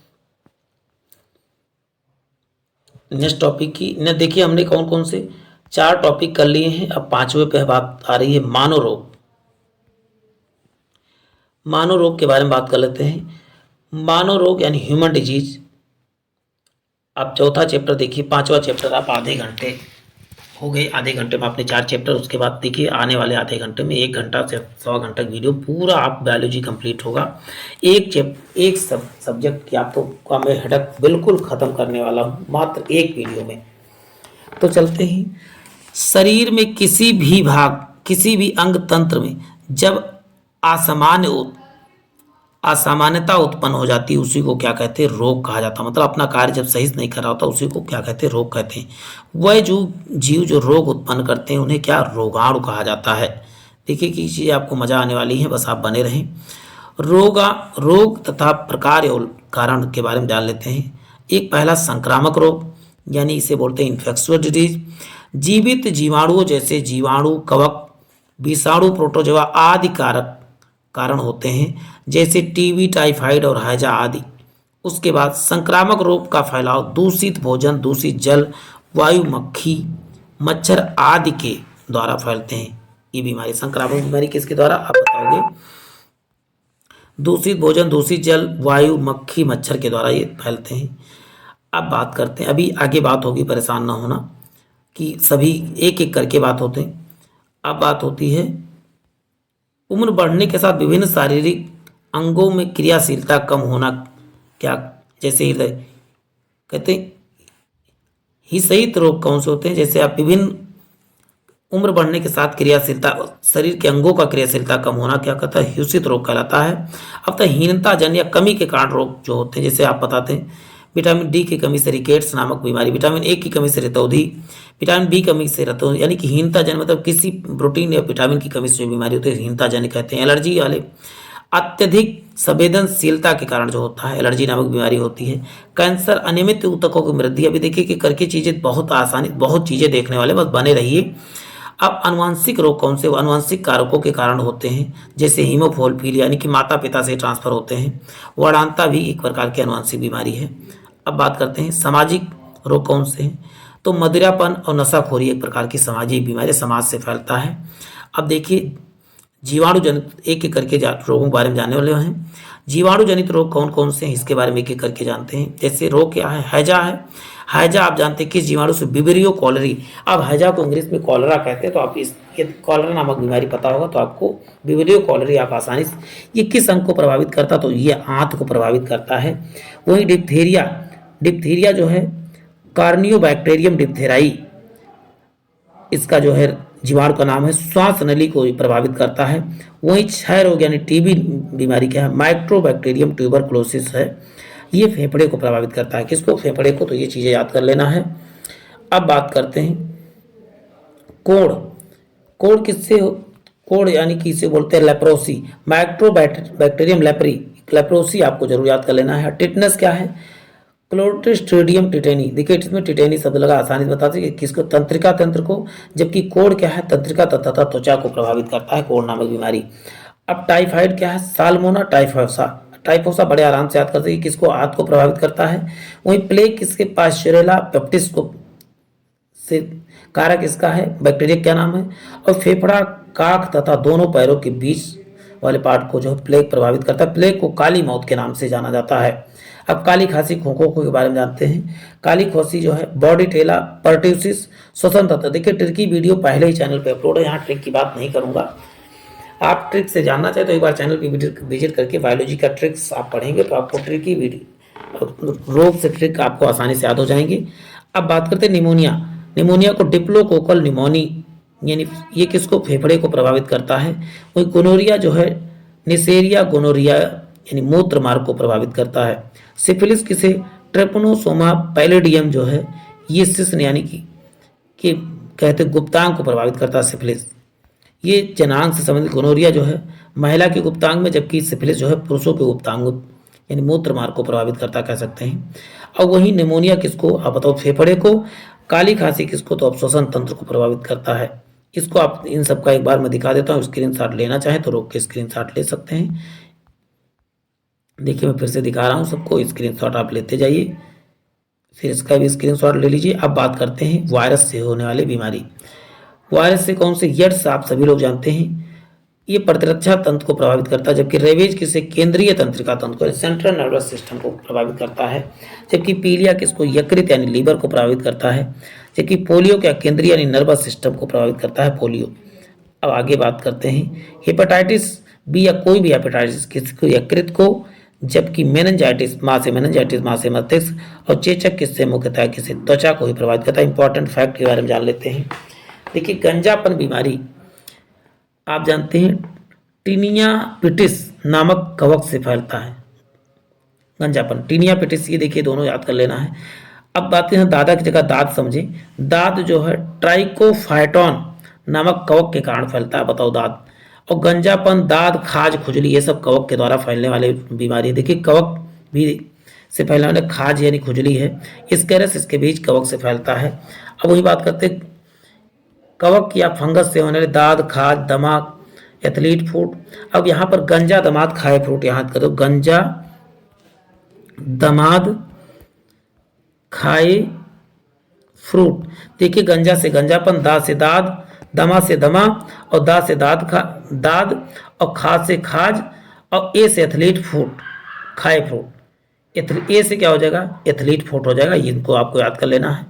नेक्स्ट टॉपिक की। न देखिए हमने कौन कौन से 4 टॉपिक कर लिए हैं, अब 5वें पे बात आ रही है मानव रोग। मानव रोग के बारे में बात कर लेते हैं। मानव रोग यानी ह्यूमन डिजीज, आप चौथा चैप्टर देखिए, 5वां चैप्टर आप आधे घंटे हो गए, आधे घंटे में आपने 4 चैप्टर, उसके बाद देखिए आने वाले आधे घंटे में 1 घंटा से 100 घंटा वीडियो पूरा आप बायोलॉजी कंप्लीट होगा। एक सब्जेक्ट की आपको का मैं हेडक बिल्कुल ख़त्म करने वाला हूँ मात्र एक वीडियो में। तो चलते ही शरीर में किसी भी भाग, किसी भी अंग तंत्र में जब असामान्यता उत्पन्न हो जाती है, उसी को क्या कहते हैं, रोग कहा जाता है। मतलब अपना कार्य जब सही से नहीं कर रहा होता, उसी को क्या कहते हैं, रोग कहते हैं। वह जो जीव जो रोग उत्पन्न करते हैं उन्हें क्या, रोगाणु कहा जाता है। देखिए कि चीज़ें आपको मजा आने वाली है, बस आप बने रहें। रोग तथा प्रकार और कारण के बारे में जान लेते हैं। एक पहला संक्रामक रोग, यानी इसे बोलते हैं इन्फेक्शियस डिजीज। जीवित जीवाणुओं जैसे जीवाणु, कवक, विषाणु, प्रोटोजोआ आदि कारण होते हैं, जैसे टीबी, टाइफाइड और हैजा आदि। उसके बाद संक्रामक रोग का फैलाव दूषित भोजन, दूषित जल, वायु, मक्खी, मच्छर आदि के द्वारा फैलते हैं। ये बीमारी संक्रामक बीमारी किसके द्वारा, आप बताओगे। दूषित भोजन, दूषित जल, वायु, मक्खी, मच्छर के द्वारा ये फैलते हैं। अब बात करते हैं, अभी आगे बात होगी, परेशान ना होना कि सभी एक एक करके बात होते हैं। अब बात होती है उम्र बढ़ने के साथ विभिन्न शारीरिक अंगों में क्रियाशीलता कम होना, क्या, जैसे हृदय, कहते हैं ही सहित रोग कौन से होते हैं, जैसे आप विभिन्न उम्र बढ़ने के साथ क्रियाशीलता, शरीर के अंगों का क्रियाशीलता कम होना क्या कहता है, ह्यूसित रोग कहलाता है। अब तक हीनता जन या कमी के कारण रोग जो होते हैं, जैसे आप बताते हैं विटामिन डी की कमी से रिकेट्स नामक बीमारी, विटामिन ए की कमी से रतौंधी, विटामिन बी कमी से रतौंधी, यानी कि हीनता जन मतलब किसी प्रोटीन या विटामिन की कमी से जो बीमारी होती है हीनता जन कहते हैं। एलर्जी वाले अत्यधिक संवेदनशीलता के कारण जो होता है एलर्जी नामक बीमारी होती है। कैंसर, अनियमित ऊतकों की वृद्धि, अभी देखिए कि करके चीज़ें बहुत आसानी, बहुत चीज़ें देखने वाले, बस बने रहिए। अब अनुवांशिक रोग कौन से, अनुवांशिक कारकों के कारण होते हैं, जैसे हीमोफिलिया यानी कि माता पिता से ट्रांसफर होते हैं। वर्णांता भी एक प्रकार की अनुवांशिक बीमारी है। अब बात करते हैं सामाजिक रोग कौन से हैं, तो मदिरापन और नशाखोरी एक प्रकार की सामाजिक बीमारी, समाज से फैलता है। अब देखिए जीवाणु जनित एक एक करके रोगों के बारे में जानने वाले हैं। जीवाणु जनित रोग कौन कौन से हैं इसके बारे में एक एक करके जानते हैं। जैसे रोग क्या है, हैजा है। हैजा आप जानते हैं किस जीवाणु से, विब्रियो कॉलरी। अब हैजा को इंग्लिश में कॉलरा कहते हैं, तो आप इस ये कॉलरा नामक बीमारी पता होगा तो आपको विब्रियो कॉलरी आप आसानी से, ये किस अंग को प्रभावित करता, तो ये आंत को प्रभावित करता है। वही डिप्थीरिया, डिप्थीरिया जो है कार्नियोबैक्टीरियम डिप्थेराई, इसका जो है जीवाणु का नाम है, श्वास नली को प्रभावित करता है। वहीं क्षय रोग यानी टीबी बीमारी क्या है, माइक्रोबैक्टीरियम ट्यूबरकुलोसिस है, ये फेफड़े को प्रभावित करता है। किसको, फेफड़े को, तो ये चीज़ें याद कर लेना है। अब बात करते हैं कोढ़। कोढ़ किससे, कोढ़ यानी कि इसे बोलते हैं लेप्रोसी, माइक्रोबैक्टीरियम लेप्री, लेप्रोसी आपको जरूर याद कर लेना है। टिटनेस क्या है, क्लोस्ट्रीडियम टिटेनी, देखिए इसमें टिटेनी शब्द लगा, आसानी से बताते हैं कि किसको, तंत्रिका तंत्र को, जबकि कोढ़ क्या है, तंत्रिका तथा त्वचा को प्रभावित करता है, कोढ़ नामक बीमारी। अब टाइफाइड क्या है, साल्मोना टाइफोसा, टाइफोसा बड़े आराम से याद करते हैं, किसको, आंत को प्रभावित करता है। वहीं प्लेग किसके, पाश्चुरेला पेप्टिस को से कारक इसका है, बैक्टीरिया क्या नाम है। और फेफड़ा, काख तथा दोनों पैरों के बीच वाले पार्ट को जो प्लेग प्रभावित करता है। प्लेग को काली मौत के नाम से जाना जाता है। अब काली खांसी, खोखों के बारे में जानते हैं। काली खांसी जो है बॉडी टेला पर्ट्यूसिस श्वसन तंत्र, देखिए ट्रिक की वीडियो पहले ही चैनल पे अपलोड है, यहाँ ट्रिक की बात नहीं करूंगा। आप ट्रिक से जानना चाहे तो एक बार चैनल पे विजिट करके बायोलॉजी का ट्रिक्स आप पढ़ेंगे तो आपको ट्रिक की वीडियो, रोग से ट्रिक आपको आसानी से याद हो जाएंगे। अब बात करते हैं निमोनिया। निमोनिया को डिप्लोकोकल निमोनी, यानी ये किसको, फेफड़े को प्रभावित करता है। वही गोनोरिया जो है निसेरिया गोनोरिया यानी मूत्र मार्ग को प्रभावित करता है। सिफिलिस किसे, ट्रेपनोसोमा पैलेडियम जो है ये शिश्न यानी कि कहते गुप्तांग को प्रभावित करता है सिफिलिस। ये जनांग से संबंधित, गोनोरिया जो है महिला के गुप्तांग में, जबकि सिफिलिस जो है पुरुषों के गुप्तांग यानी मूत्र मार्ग को प्रभावित करता कह सकते हैं। और वही निमोनिया किसको, आप बताओ, फेफड़े को। काली खांसी किसको, तो श्वसन तंत्र को प्रभावित करता है। इसको आप इन सब का एक बार मैं दिखा देता हूँ, स्क्रीनशॉट लेना चाहे तो रोक के स्क्रीनशॉट ले सकते हैं। देखिए मैं फिर से दिखा रहा हूँ सबको, स्क्रीनशॉट आप लेते जाइए, फिर इसका भी स्क्रीनशॉट ले लीजिए। अब बात करते हैं वायरस से होने वाली बीमारी। वायरस से कौन से, यड्स आप सभी लोग जानते हैं, ये प्रतिरक्षा तंत्र को प्रभावित करता है, जबकि रेबीज किसे, केंद्रीय तंत्रिका तंत्र को, सेंट्रल नर्वस सिस्टम को प्रभावित करता है। जबकि पीलिया किसको, यकृत यानी लीवर को प्रभावित करता है। जबकि पोलियो क्या, केंद्रीय यानी नर्वस सिस्टम को प्रभावित करता है, पोलियो। अब आगे बात करते हैं हेपेटाइटिस बी या कोई भी हेपेटाइटिस किसको, यकृत को। जबकि मेनिंजाइटिस माँ से, मेनिंजाइटिस माँ से मस्तिष्क। और चेचक किससे, मुख्यतः किसे, त्वचा को ही प्रभावित करता है। इंपॉर्टेंट फैक्ट के बारे में जान लेते हैं। देखिए गंजापन बीमारी आप जानते हैं टीनिया पिटिस नामक कवक से फैलता है। गंजापन, टीनिया पिटिस, ये देखिए दोनों याद कर लेना है। अब बात करें दादा की जगह दांत समझें। दांत जो है ट्राइकोफाइटॉन नामक कवक के कारण फैलता है, बताओ दांत। और गंजापन, दाद, खाज, खुजली, ये सब कवक के द्वारा फैलने वाले बीमारी। देखिए कवक भी से फैलने वाले, खाज यानी खुजली है, स्कैरस इसके बीच कवक से फैलता है। अब वही बात करते हैं कवक या फंगस से होने वाले दाद, खाज, दमा, एथलीट फूट। अब यहाँ पर गंजा, दमाद, खाए फ्रूट याद करो, गंजा, दमाद, खाए फ्रूट। देखिए गंजा से गंजापन, दाद से दाद, दमा से दमा, और दा से दाद, और खा से खाज, और ए से एथलीट फूट, खाए फ्रूट। ए से क्या हो जाएगा, एथलीट फूट हो जाएगा, इनको आपको याद कर लेना है।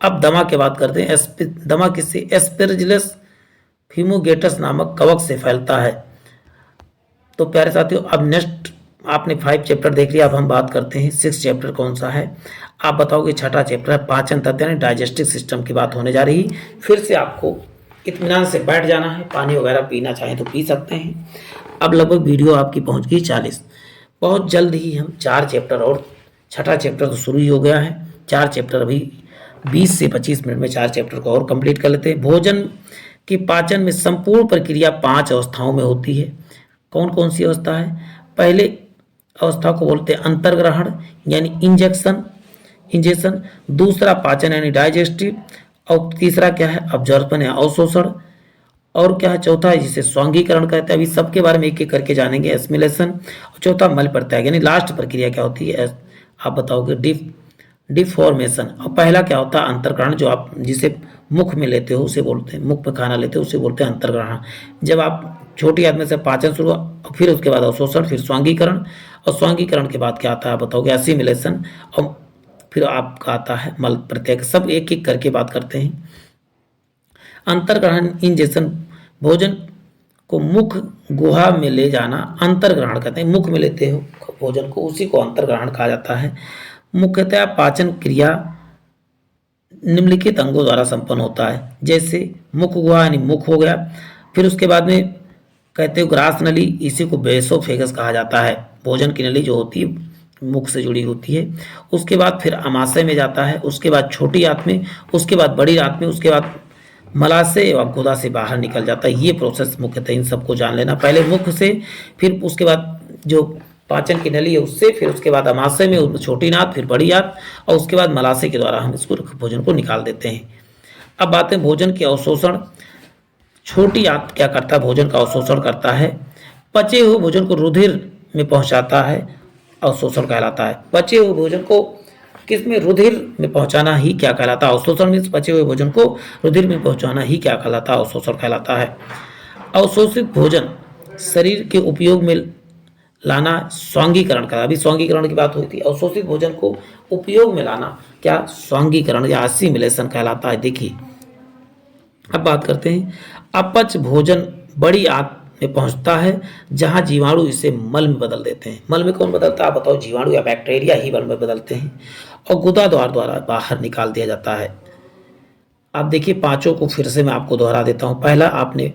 अब दमा की बात करते हैं। दमा किससे, एस्पेरजिलस फ्यूमिगेटस नामक कवक से फैलता है। तो प्यारे साथियों, अब नेक्स्ट आपने 5 चैप्टर देख लिया, अब हम बात करते हैं 6 चैप्टर कौन सा है। आप बताओगे, छठा चैप्टर है पाचन तंत्र यानी डाइजेस्टिव सिस्टम की बात होने जा रही। फिर से आपको इत्मीनान से बैठ जाना है, पानी वगैरह पीना चाहें तो पी सकते हैं। अब लगभग वीडियो आपकी पहुंच गई 40। बहुत जल्द ही हम 4 चैप्टर, और छठा चैप्टर तो शुरू ही हो गया है, 4 चैप्टर अभी 20 से 25 मिनट में 4 चैप्टर को और कंप्लीट कर लेते हैं। भोजन की पाचन में संपूर्ण प्रक्रिया 5 अवस्थाओं में होती है। कौन कौन सी अवस्था है, पहले अवस्था को बोलते हैं अंतर्ग्रहण यानी इंजेक्शन, दूसरा पाचन यानी डाइजेस्टिव, और तीसरा क्या है, अब्जॉर्प्शन या अवशोषण, और क्या है चौथा है जिसे स्वांगीकरण कहते हैं। अभी सबके बारे में एक एक करके जानेंगे। एस्मिलेशन, और चौथा मल प्रत्याग यानी लास्ट प्रक्रिया क्या होती है, आप बताओगे डिफॉर्मेशन। और पहला क्या होता है, अंतर्ग्रहण, जो आप जिसे मुख में लेते हो उसे बोलते हैं, मुख में खाना लेते हो उसे बोलते हैं अंतर्ग्रहण। जब आप छोटी आदमी से पाचन शुरू, फिर उसके बाद अवशोषण, फिर स्वांगीकरण, और स्वांगीकरण के बाद क्या आता है आप बताओगे, एसिमिलेशन, और फिर आपका आता है मल प्रत्याग। सब एक एक करके बात करते हैं। अंतर्ग्रहण इंजेक्शन, भोजन को मुख गुहा में ले जाना अंतर्ग्रहण कहते हैं। मुख में लेते हो भोजन को, उसी को अंतर्ग्रहण कहा जाता है। मुख्यतः पाचन क्रिया निम्नलिखित अंगों द्वारा संपन्न होता है, जैसे मुख गुहा यानी मुख हो गया, फिर उसके बाद में कहते हो ग्रास नली, इसी को बेसोफेगस कहा जाता है। भोजन की नली जो होती है मुख से जुड़ी होती है। उसके बाद फिर अमाशय में जाता है, उसके बाद छोटी आंत में, उसके बाद बड़ी आंत में, उसके बाद मलाशय और गुदा से बाहर निकल जाता है। ये प्रोसेस मुख्यतः इन सबको जान लेना, पहले मुख से, फिर उसके बाद जो पाचन की नली है उससे, फिर उसके बाद अमाशय में छोटी नात, फिर बड़ी आंत, और उसके बाद मलाशय के द्वारा हम इसको भोजन को निकाल देते हैं। अब बात है भोजन के अवशोषण। छोटी आंत क्या करता है, भोजन का अवशोषण करता है। पचे हुए भोजन को रुधिर में पहुंचाता है, अवशोषण कहलाता है। पचे हुए भोजन को किसमें, रुधिर में पहुंचाना ही क्या कहलाता है, अवशोषण। मीन्स पचे हुए भोजन को रुधिर में पहुंचाना ही क्या कहलाता है, अवशोषण कहलाता है। अवशोषित भोजन शरीर के उपयोग में लाना स्वांगीकरण का, अभी स्वांगीकरण की बात हुई थी। अवशोषित भोजन को उपयोग में लाना क्या, स्वांगीकरण या असिमिलेशन कहलाता है। देखिए अब बात करते हैं, अपच भोजन बड़ी आंत में पहुंचता है, जहां जीवाणु इसे मल में बदल देते हैं। मल में कौन बदलता है आप बताओ, जीवाणु या बैक्टीरिया ही मल में बदलते हैं, और गुदा द्वारा बाहर निकाल दिया जाता है। आप देखिए पांचों को फिर से मैं आपको दोहरा देता हूं। पहला, आपने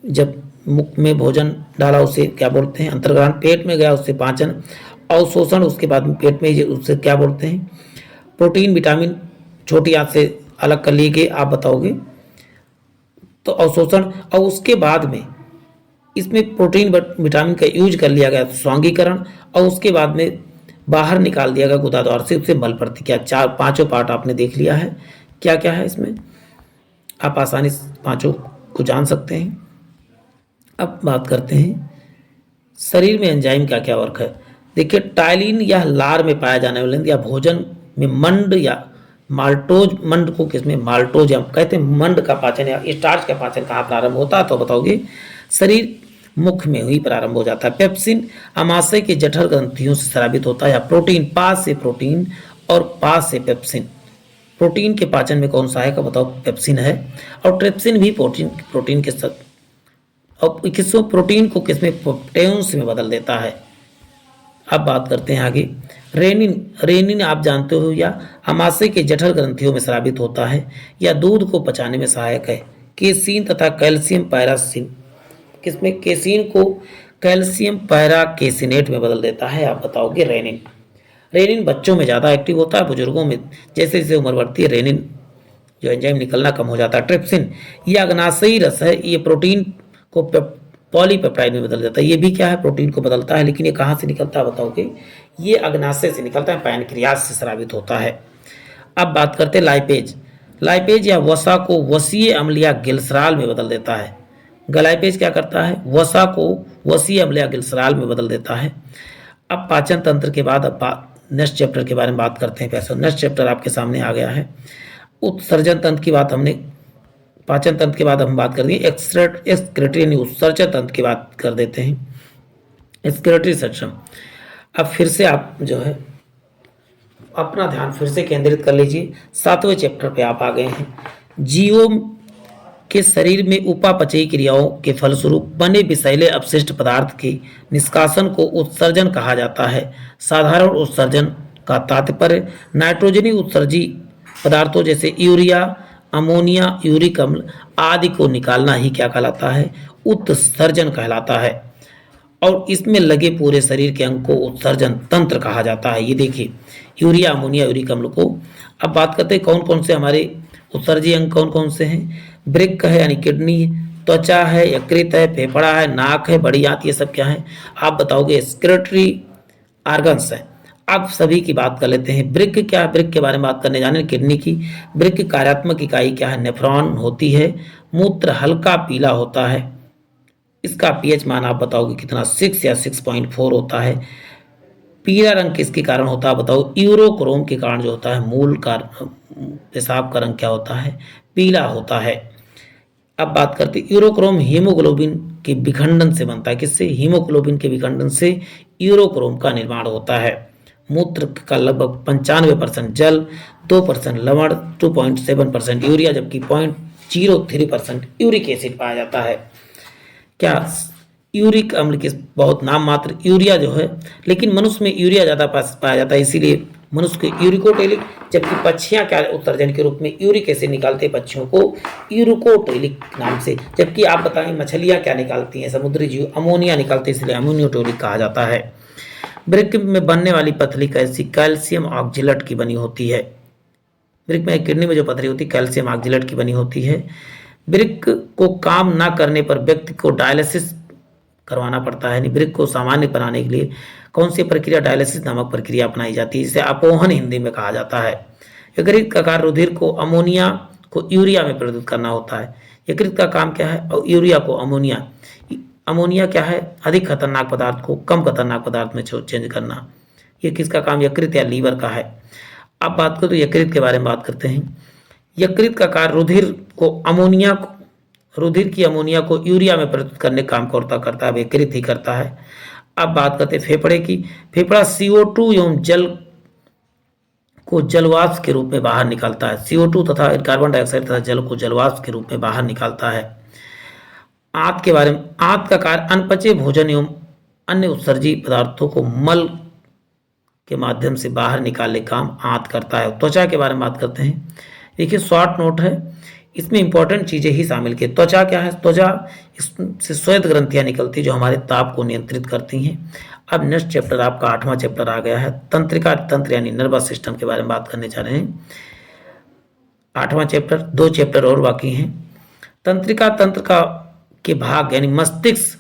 जब मुख में भोजन डाला उसे क्या बोलते हैं, अंतर्ग्रहण। पेट में गया उससे पाचन, अवशोषण, उसके बाद पेट में उससे क्या बोलते हैं, प्रोटीन विटामिन छोटी आंत से अलग कर लिए गए, आप बताओगे तो अवशोषण। और उसके बाद में इसमें प्रोटीन विटामिन का यूज कर लिया गया स्वांगीकरण, और उसके बाद में बाहर निकाल दिया गया गुदा द्वार से, उससे मल प्रतिक्रिया। 4-5 पार्ट आपने देख लिया है, क्या क्या है इसमें, आप आसानी से पांचों को जान सकते हैं। अब बात करते हैं शरीर में एंजाइम क्या क्या वर्क है। देखिए टाइलिन या लार में पाया जाने वाला, या भोजन में मंड या माल्टोज, मंड को किसमें, माल्टोज या कहते हैं मंड का पाचन या स्टार्च का पाचन कहाँ प्रारंभ होता है, तो बताओगे शरीर मुख में ही प्रारंभ हो जाता है। पेप्सिन अमाशय के जठर ग्रंथियों से स्रावित होता है, या प्रोटीन, पास से प्रोटीन और पास से पेप्सिन। प्रोटीन के पाचन में कौन सहायक बताओ, पेप्सिन है। और ट्रिप्सिन भी प्रोटीन के साथ, और किसको, प्रोटीन को किसमें, प्रोटेन्स में बदल देता है। अब बात करते हैं आगे, रेनिन आप जानते हो, या अमाशय के जठर ग्रंथियों में स्रावित होता है, या दूध को पचाने में सहायक है। केसीन तथा कैल्शियम पैरासिन, किसमें, केसीन को कैल्शियम पैराकेसिनेट में बदल देता है, आप बताओगे रेनिन बच्चों में ज़्यादा एक्टिव होता है, बुजुर्गों में जैसे जैसे उम्र बढ़ती है रेनिन जो एंजाइम निकलना कम हो जाता है। ट्रिप्सिन ये अग्नाशयी रस है, ये प्रोटीन को पॉलीपेप्टाइड में बदल देता है। ये भी क्या है, प्रोटीन को बदलता है, लेकिन ये कहाँ से निकलता है बताओगे, ये अग्नाशय से निकलता है, पैनक्रियाज से स्रावित होता है। अब बात करते हैं लाइपेज या वसा को वसीय अम्ल या गिल्सराल में बदल देता है। ग्लाइपेज क्या करता है, वसा को वसीय अम्ल या गिल्सराल में बदल देता है। अब पाचन तंत्र के बाद अब नेक्स्ट चैप्टर के बारे में बात करते हैं। नेक्स्ट चैप्टर आपके सामने आ गया है। उत्सर्जन तंत्र की बात हमने पाचन तंत्र के बाद हम बात कर देंगे एक्सक्रेटरी यानी उत्सर्जन तंत्र की बात कर देते हैं, एक्सक्रेटरी सिस्टम। अब फिर से आप जो है अपना ध्यान फिर से केंद्रित कर लीजिए, 7वें चैप्टर पे आप आ गए हैं। जीवों के शरीर में उपापचयी क्रियाओं के फलस्वरूप बने विषैले अपशिष्ट पदार्थ के निष्कासन को उत्सर्जन कहा जाता है। साधारण उत्सर्जन का तात्पर्य नाइट्रोजनी उत्सर्जी पदार्थों जैसे यूरिया, अमोनिया, यूरिक अम्ल आदि को निकालना ही क्या कहलाता है? उत्सर्जन कहलाता है। और इसमें लगे पूरे शरीर के अंग को उत्सर्जन तंत्र कहा जाता है। ये देखिए यूरिया, अमोनिया, यूरिक अम्ल को। अब बात करते हैं कौन कौन से हमारे उत्सर्जी अंग कौन कौन से हैं। वृक्क है यानी किडनी, त्वचा है, यकृत है, फेफड़ा है, नाक है, बड़ी आंत, ये सब क्या है आप बताओगे? एक्सक्रीटरी ऑर्गन्स है। अब सभी की बात कर लेते हैं। वृक्क क्या है? वृक्क के बारे में बात करने जाने किडनी की। वृक्क कार्यात्मक इकाई क्या है? नेफ्रॉन होती है। मूत्र हल्का पीला होता है। इसका पीएच मान आप बताओगे कितना? 6 या 6.4 होता है। पीला रंग किसके कारण होता है बताओ? यूरोक्रोम के कारण जो होता है मूल का पेशाब का रंग क्या होता है? पीला होता है। अब बात करते हैं यूरोक्रोम हीमोग्लोबिन के विखंडन से बनता है। किससे? हीमोग्लोबिन के विखंडन से यूरोक्रोम का निर्माण होता है। मूत्र का लगभग 95% जल, 2% लवण, 2.7% यूरिया, जबकि 0.03% यूरिक एसिड पाया जाता है। क्या? यूरिक अम्ल के बहुत नाम मात्र यूरिया जो है, लेकिन मनुष्य में यूरिया ज़्यादा पाया जाता है, इसीलिए मनुष्य को यूरिकोटेलिक, जबकि पक्षियाँ क्या उत्सर्जन के रूप में यूरिक एसिड निकालते हैं पक्षियों को यूरिकोटेलिक नाम से। जबकि आप बताएं मछलियाँ क्या निकालती हैं? समुद्री जीव अमोनिया निकालते हैं, इसलिए अमोनियोटोलिक कहा जाता है। वृक्क में बनने वाली पथली कैसी? कैल्शियम ऑक्जिलेट की बनी होती है। वृक्क में किडनी में जो पथरी होती है कैल्शियम ऑक्जिलेट की बनी होती है। वृक्क को काम ना करने पर व्यक्ति को डायलिसिस करवाना पड़ता है, यानी वृक्क को सामान्य बनाने के लिए कौन सी प्रक्रिया? डायलिसिस नामक प्रक्रिया अपनाई जाती है, जिसे अपोहन हिंदी में कहा जाता है। यकृत का कार्य रुधिर को अमोनिया को यूरिया में परिवर्तित करना होता है। यकृत का काम क्या है? और यूरिया को अमोनिया। अमोनिया क्या है? अधिक खतरनाक पदार्थ को कम खतरनाक पदार्थ में चेंज करना। ये किसका काम? यकृत या लीवर का है। अब बात करो तो यकृत के बारे में बात करते हैं। यकृत का कार्य रुधिर की अमोनिया को यूरिया में परिवर्तित करने का काम करता है, यकृत ही करता है। अब बात करते हैं फेफड़े की। फेफड़ा CO2 एवं जल को जलवाष्प के रूप में बाहर निकालता है। CO2 तथा कार्बन डाइऑक्साइड तथा जल को जलवाष्प के रूप में बाहर निकालता है। आंत के बारे में। आंत का कार्य अनपचे भोजन एवं अन्य उत्सर्जी पदार्थों को मल के माध्यम से बाहर निकालने का काम आंत करता है। त्वचा के बारे में बात करते हैं। देखिए शॉर्ट नोट है, इसमें इंपॉर्टेंट चीजें ही शामिल की। त्वचा क्या है? त्वचा से श्वेत ग्रंथियां निकलती जो हमारे ताप को नियंत्रित करती हैं। अब नेक्स्ट चैप्टर आपका 8वां चैप्टर आ गया है, तंत्रिका तंत्र यानी नर्वस सिस्टम के बारे में बात करने जा रहे हैं। 8वां चैप्टर, 2 चैप्टर और बाकी हैं। तंत्रिका तंत्र का के भाग यानी मस्तिष्क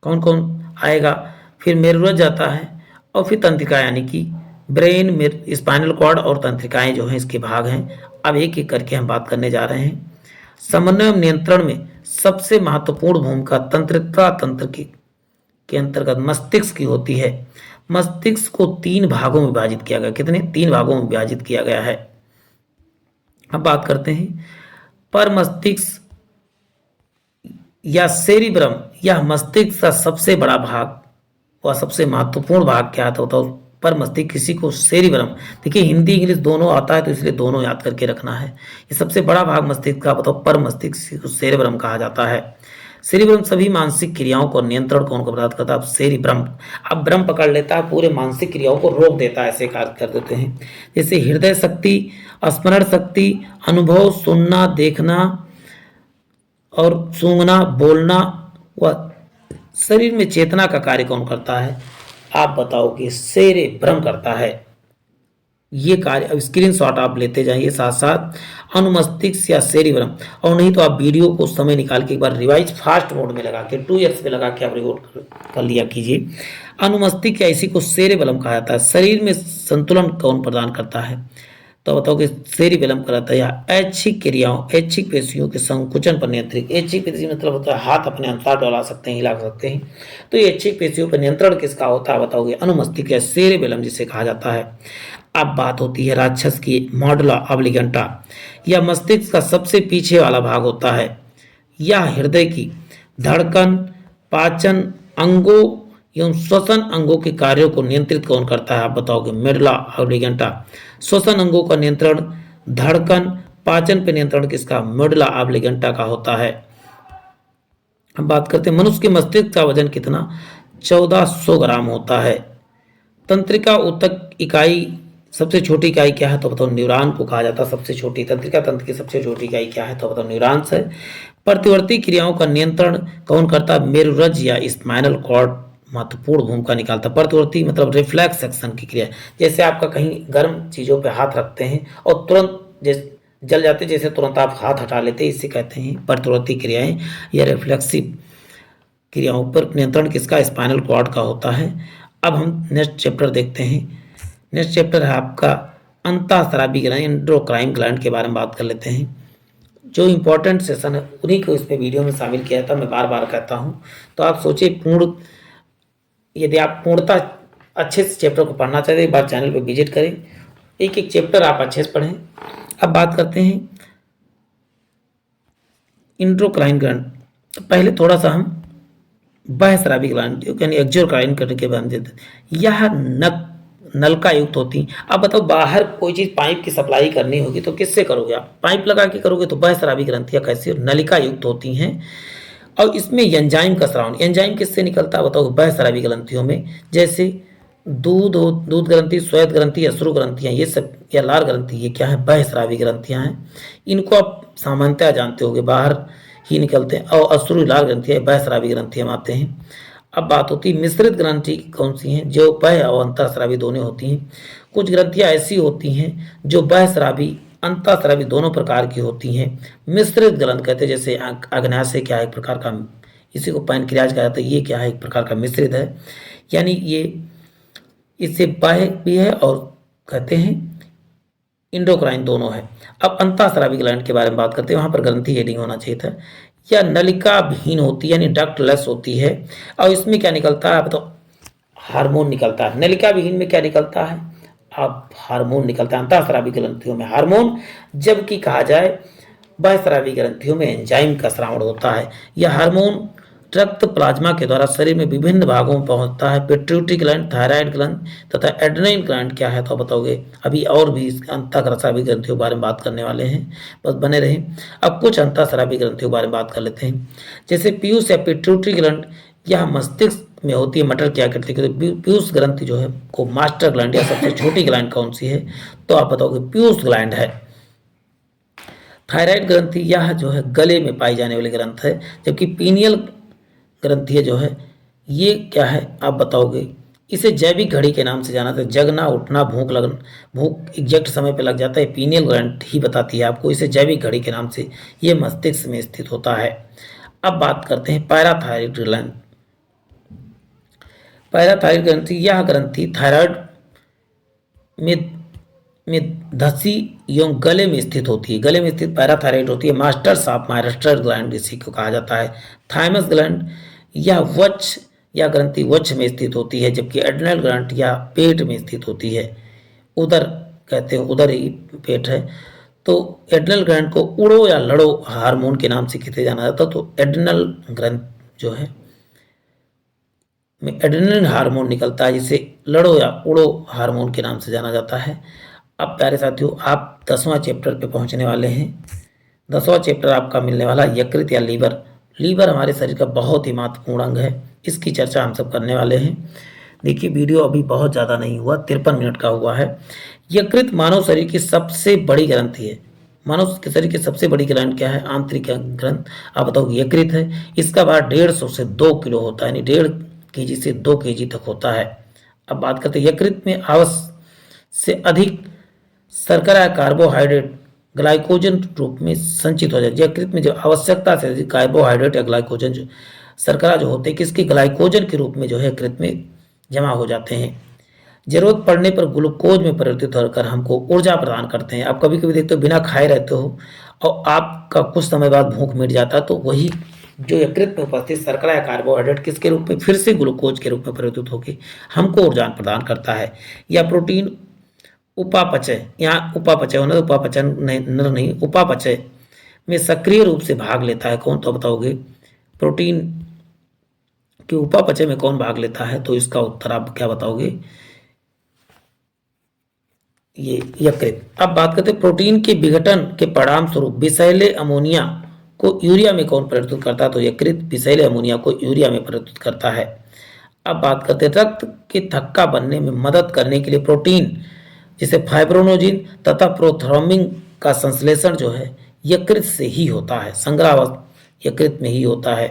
कौन कौन आएगा? फिर मेरुरज आता है, और फिर तंत्रिका यानी कि ब्रेन, स्पाइनल कॉर्ड और तंत्रिकाएं जो हैं इसके भाग हैं। अब एक एक करके हम बात करने जा रहे हैं। समन्वय नियंत्रण में सबसे महत्वपूर्ण भूमिका तंत्रिका तंत्र के अंतर्गत मस्तिष्क की होती है। मस्तिष्क को 3 भागों में विभाजित किया गया। कितने? 3 भागों में विभाजित किया गया है। अब बात करते हैं पर मस्तिष्क या सेरिब्रम, यह मस्तिष्क का सबसे बड़ा भाग व सबसे महत्वपूर्ण भाग क्या था बताओ? पर मस्तिष्क, किसी को सेरिब्रम। देखिए हिंदी इंग्लिश दोनों आता है तो इसलिए दोनों याद करके रखना है। ये सबसे बड़ा भाग मस्तिष्क का बताओ? पर मस्तिष्क को सेरिब्रम कहा जाता है। सेरिब्रम सभी मानसिक क्रियाओं को नियंत्रण कौन को प्रदान करता है? सेरिब्रम। अब ब्रह्म पकड़ लेता है, पूरे मानसिक क्रियाओं को रोक देता है, ऐसे कार्य कर देते हैं। जैसे हृदय शक्ति, स्मरण शक्ति, अनुभव, सुनना, देखना और सूंघना, बोलना व शरीर में चेतना का कार्य कौन करता है? आप बताओगे? सेरेब्रम करता है ये कार्य। अब स्क्रीनशॉट आप लेते जाइए साथ साथ अनुमस्तिष्क या सेरिब्रम, और नहीं तो आप वीडियो को समय निकाल के एक बार रिवाइज फास्ट मोड में लगा के 2x पे लगा के आप रिकॉर्ड कर लिया कीजिए। अनुमस्तिष्क या इसी को सेरेबेलम कहा जाता है। शरीर में संतुलन कौन प्रदान करता है? तो बताओगे सेरिबेलम कराता है। या ऐच्छिक क्रियाओं, ऐच्छिक पेशियों के संकुचन पर नियंत्रित। ऐच्छिक पेशी मतलब होता है हाथ अपने अनुसार डोला सकते हैं, हिला सकते हैं। तो ये ऐच्छिक पेशियों पर नियंत्रण किसका होता है बताओगे? अनुमस्तिष्क या सेरिबेलम जिसे कहा जाता है। अब बात होती है राक्षस की मॉडुला ऑब्लिगेंटा। यह मस्तिष्क का सबसे पीछे वाला भाग होता है। यह हृदय की धड़कन, पाचन अंगों एवं श्वसन अंगों के कार्यों को नियंत्रित कौन करता है? आप बताओगे। मेडुला ऑब्लिगेंटा। श्वसन अंगों का नियंत्रण, धड़कन, पाचन पे नियंत्रण किसका? मेडुला ऑब्लिगेंटा का होता है। अब बात करते हैं मनुष्य के मस्तिष्क का वजन कितना? 1400 ग्राम होता है। तंत्रिका ऊतक इकाई, सबसे छोटी इकाई क्या है? तो बताओ न्यूरॉन को कहा जाता है सबसे छोटी। तंत्रिका तंत्र की सबसे छोटी इकाई क्या है? तो बताओ न्यूरॉन्स है। प्रतिवर्ती क्रियाओं का नियंत्रण कौन करता है? मेरुरज्ज या स्पाइनल कॉर्ड महत्वपूर्ण भूमिका निकालता है। प्रतिवर्ती मतलब रिफ्लेक्स एक्शन की क्रिया, जैसे आपका कहीं गर्म चीजों पे हाथ रखते हैं और तुरंत जैसे जल जाते, जैसे तुरंत आप हाथ हटा लेते हैं, इसे कहते हैं प्रतिवर्ती क्रियाएं या रिफ्लेक्सिव क्रियाओं पर नियंत्रण किसका? स्पाइनल कॉर्ड का होता है। अब हम नेक्स्ट चैप्टर देखते हैं। नेक्स्ट चैप्टर है आपका अंतःस्रावी ग्लैंड, एंडोक्राइन ग्लैंड के बारे में बात कर लेते हैं। जो इंपॉर्टेंट सेशन है उन्हीं को इसमें वीडियो में शामिल किया था, मैं बार बार कहता हूँ। तो आप सोचिए यदि आप पूर्णतः अच्छे से चैप्टर को पढ़ना चाहते हैं, एक बार चैनल पर विजिट करें, एक एक चैप्टर आप अच्छे से पढ़ें। अब बात करते हैं एंडोक्राइन ग्लैंड। तो पहले थोड़ा सा हम बहस्रावी ग्लैंड यानी एक्सोक्राइन करने के बारे में। यह नलका युक्त होती। अब बताओ बाहर कोई चीज पाइप की सप्लाई करनी होगी तो किससे करोगे? आप पाइप लगा के करोगे। तो बहस्रावी ग्रंथियां कैसी? नलिका युक्त होती हैं और इसमें एंजाइम का स्राव। एंजाइम किससे निकलता है? बताओ बहस्रावी ग्रंथियों में, जैसे दूध ग्रंथि, श्वेत ग्रंथि, अश्रु ग्रंथियां, ये सब या लार ग्रंथि, ये क्या है? बहस्रावी ग्रंथियां हैं। इनको आप सामान्यतः जानते होंगे, बाहर ही निकलते हैं। और अश्रु लार ग्रंथियां बहस्रावी ग्रंथियां आते हैं। अब बात होती है मिश्रित ग्रंथि कौन सी हैं? जो बह और अंतःस्रावी दोनों होती हैं। कुछ ग्रंथियां ऐसी होती हैं जो बहस्रावी अंतःस्रावी दोनों प्रकार की होती हैं। मिश्रित ग्रंथ कहते हैं, जैसे अग्न्याशय क्या है? एक प्रकार का, इसी को पैनक्रियाज कहा जाता है। ये क्या है? एक प्रकार का मिश्रित है, यानी ये इससे बाह्य भी है और कहते हैं इंडोक्राइन दोनों है। अब अंतःस्रावी ग्लैंड के बारे में बात करते हैं। वहां पर ग्रंथि हेडिंग होना चाहिए था। यह नलिका विहीन होती है, यानी डक्टलेस होती है। और इसमें क्या निकलता है? अब तो हार्मोन निकलता है। नलिका विहीन में क्या निकलता है? अब हार्मोन निकलता है अंतःस्रावी ग्रंथियों में हार्मोन, जबकि कहा जाए बहस्रावी ग्रंथियों में एंजाइम का स्रावण होता है। यह हार्मोन रक्त प्लाज्मा के द्वारा शरीर में विभिन्न भागों में पहुंचता है। पिट्यूटरी ग्लैंड, थायराइड ग्लैंड तथा एड्रेनल ग्लैंड क्या है? तो बताओगे। अभी और भी अंतःस्रावी ग्रंथियों के बारे में बात करने वाले हैं, बस बने रहें। अब कुछ अंतःस्रावी ग्रंथियों के बारे में बात कर लेते हैं। जैसे पीयूष या पिट्यूटरी ग्लैंड, यह मस्तिष्क में होती है। मटर क्या करती है? पीयूष ग्रंथि जो है को मास्टर ग्लैंड या सबसे छोटी ग्लैंड कौन सी है? तो आप बताओगे पीयूष ग्लैंड है। थायराइड ग्रंथि यह जो है गले में पाई जाने वाली ग्रंथ है, जबकि पीनियल ग्रंथि जो है ये क्या है? आप बताओगे। इसे जैविक घड़ी के नाम से जाना जाता है। जगना, उठना, भूख एग्जैक्ट समय पे लग जाता है, पीनियल ग्लैंड ही बताती है आपको। इसे जैविक घड़ी के नाम से ये मस्तिष्क में स्थित होता है। अब बात करते हैं पैराथायरॉइड ग्लैंड। पैराथायरॉइड ग्रंथि, यह ग्रंथि थायराइड में धसी एवं गले में स्थित होती है। गले में स्थित पैराथायरॉइड होती है। मास्टर्स ऑफ मास्टर ग्लैंड इसी को कहा जाता है। थाइमस ग्लैंड, यह वक्ष या ग्रंथि वक्ष में स्थित होती है, जबकि एड्रेनल ग्लैंड या पेट में स्थित होती है। उदर कहते हैं, उदर ही पेट है। तो एड्रेनल ग्लैंड को उड़ो या लड़ो हार्मोन के नाम से किसे जाना जाता है? तो एड्रेनल ग्रंथ जो है में एड्रेनल हार्मोन निकलता है, जिसे लड़ो या उड़ो हार्मोन के नाम से जाना जाता है। अब प्यारे साथियों, आप 10वां चैप्टर पे पहुंचने वाले हैं। 10वां चैप्टर आपका मिलने वाला यकृत या लीवर। लीवर हमारे शरीर का बहुत ही महत्वपूर्ण अंग है, इसकी चर्चा हम सब करने वाले हैं। देखिए वीडियो अभी बहुत ज़्यादा नहीं हुआ, 53 मिनट का हुआ है। यकृत मानव शरीर की सबसे बड़ी ग्रंथि है। मानव के शरीर की सबसे बड़ी ग्लैंड क्या है? आंतरिक ग्रंथ। आप बताओ यकृत है। इसका भार 150 से 2 किलो होता है, यानी 1.5 kg से 2 kg तक होता है। अब बात करते हैं यकृत में आवश्यक से अधिक शर्करा कार्बोहाइड्रेट ग्लाइकोजन रूप में संचित हो जाए। यकृत में जो आवश्यकता से अधिक कार्बोहाइड्रेट या ग्लाइकोजन जो शर्करा जो होते हैं किसके? ग्लाइकोजन के रूप में जो है यकृत में जमा हो जाते हैं। जरूरत पड़ने पर ग्लूकोज में परिवर्तित होकर हमको ऊर्जा प्रदान करते हैं। आप कभी कभी देखते हो बिना खाए रहते हो और आपका कुछ समय बाद भूख मिट जाता है, तो वही जो यकृत में उपस्थित शर्करा या कार्बोहाइड्रेट किसके रूप में? फिर से ग्लूकोज के रूप में परिवर्तित होकर हमको ऊर्जा प्रदान करता है। या प्रोटीन उपापचय, यहाँ उपापचय होना, उपापचय नहीं, नर नहीं, उपापचय में सक्रिय रूप से भाग लेता है कौन, तो बताओगे प्रोटीन के उपापचय में कौन भाग लेता है, तो इसका उत्तर आप क्या बताओगे, ये यकृत। अब बात करते हैं प्रोटीन के विघटन के परिणाम स्वरूप विषैले अमोनिया को यूरिया में कौन परिवर्तित करता है, तो यकृत विषैले अमोनिया को यूरिया में परिवर्तित करता है। अब बात करते हैं रक्त के थक्का बनने में मदद करने के लिए प्रोटीन जिसे फाइब्रोनोजिन तथा प्रोथ्रोम्बिन का संश्लेषण जो है यकृत से ही होता है, संग्रह यकृत में ही होता है।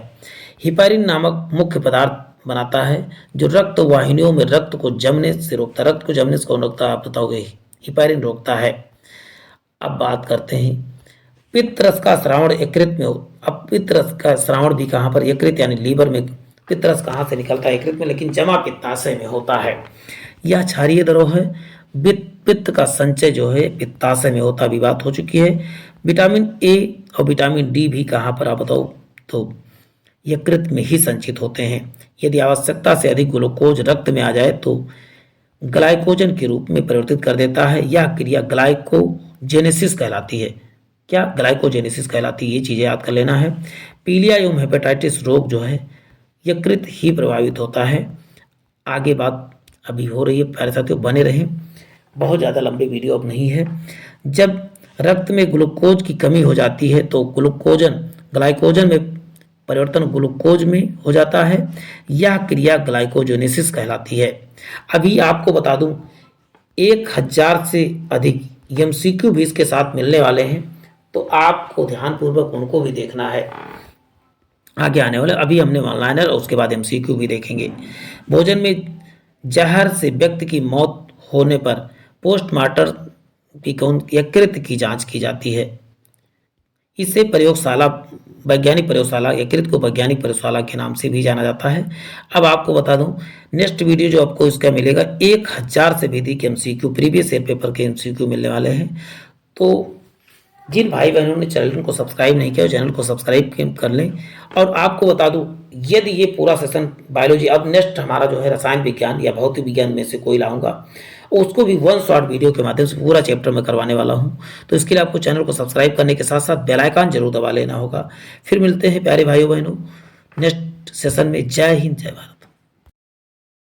हिपैरिन नामक मुख्य पदार्थ बनाता है जो रक्त वाहिनियों में रक्त को जमने से रोकता है। रक्त को जमने से कौन रोकता है, आप बताओगे, हिपैरिन रोकता है। अब बात करते हैं पित्तरस का श्रावण यकृत में हो। अब पित्तरस का श्रावण भी कहाँ पर, यकृत यानी लीवर में। पित्तरस कहाँ से निकलता है, यकृत में, लेकिन जमा पित्ताशय में होता है। यह क्षारीय द्रव है। पित्त का संचय जो है पित्ताशय में होता, भी बात हो चुकी है। विटामिन ए और विटामिन डी भी कहाँ पर, आप बताओ, तो यकृत में ही संचित होते हैं। यदि आवश्यकता से अधिक ग्लूकोज रक्त में आ जाए तो ग्लाइकोजन के रूप में परिवर्तित कर देता है। यह क्रिया ग्लाइकोजेनेसिस कहलाती है। क्या, ग्लाइकोजेनेसिस कहलाती है। ये चीजें याद कर लेना है। पीलिया एवं हेपेटाइटिस रोग जो है यकृत ही प्रभावित होता है। आगे बात अभी हो रही है, प्यारे साथियों बने रहें, बहुत ज़्यादा लंबी वीडियो अब नहीं है। जब रक्त में ग्लूकोज की कमी हो जाती है तो ग्लाइकोजन में परिवर्तन ग्लूकोज में हो जाता है। यह क्रिया ग्लाइकोजेनेसिस कहलाती है। अभी आपको बता दूं 1000 से अधिक एमसीक्यू भी इसके साथ मिलने वाले हैं, तो आपको ध्यानपूर्वक उनको भी देखना है। आगे आने वाले, अभी हमने वन लाइनर और उसके बाद एमसीक्यू भी देखेंगे। भोजन में जहर से व्यक्ति की मौत होने पर पोस्टमार्टम की कौन, यकृत की जांच की जाती है। इसे वैज्ञानिक प्रयोगशाला, यकृत को वैज्ञानिक प्रयोगशाला के नाम से भी जाना जाता है। अब आपको बता दूं नेक्स्ट वीडियो जो आपको इसका मिलेगा 1000 से भी अधिक एमसीक्यू, प्रीवियस ईयर पेपर के एमसीक्यू मिलने वाले हैं। तो जिन भाई बहनों ने चैनल को सब्सक्राइब नहीं किया, चैनल को सब्सक्राइब कर लें। और आपको बता दूं यदि ये पूरा सेशन बायोलॉजी, अब नेक्स्ट हमारा जो है रसायन विज्ञान या भौतिक विज्ञान में से कोई लाऊंगा, उसको भी 1 शॉर्ट वीडियो के माध्यम से पूरा चैप्टर में करवाने वाला हूं। तो इसके लिए आपको चैनल को सब्सक्राइब करने के साथ साथ बेल आइकन जरूर दबा लेना होगा। फिर मिलते हैं प्यारे भाइयों बहनों नेक्स्ट सेशन में। जय हिंद, जय भारत।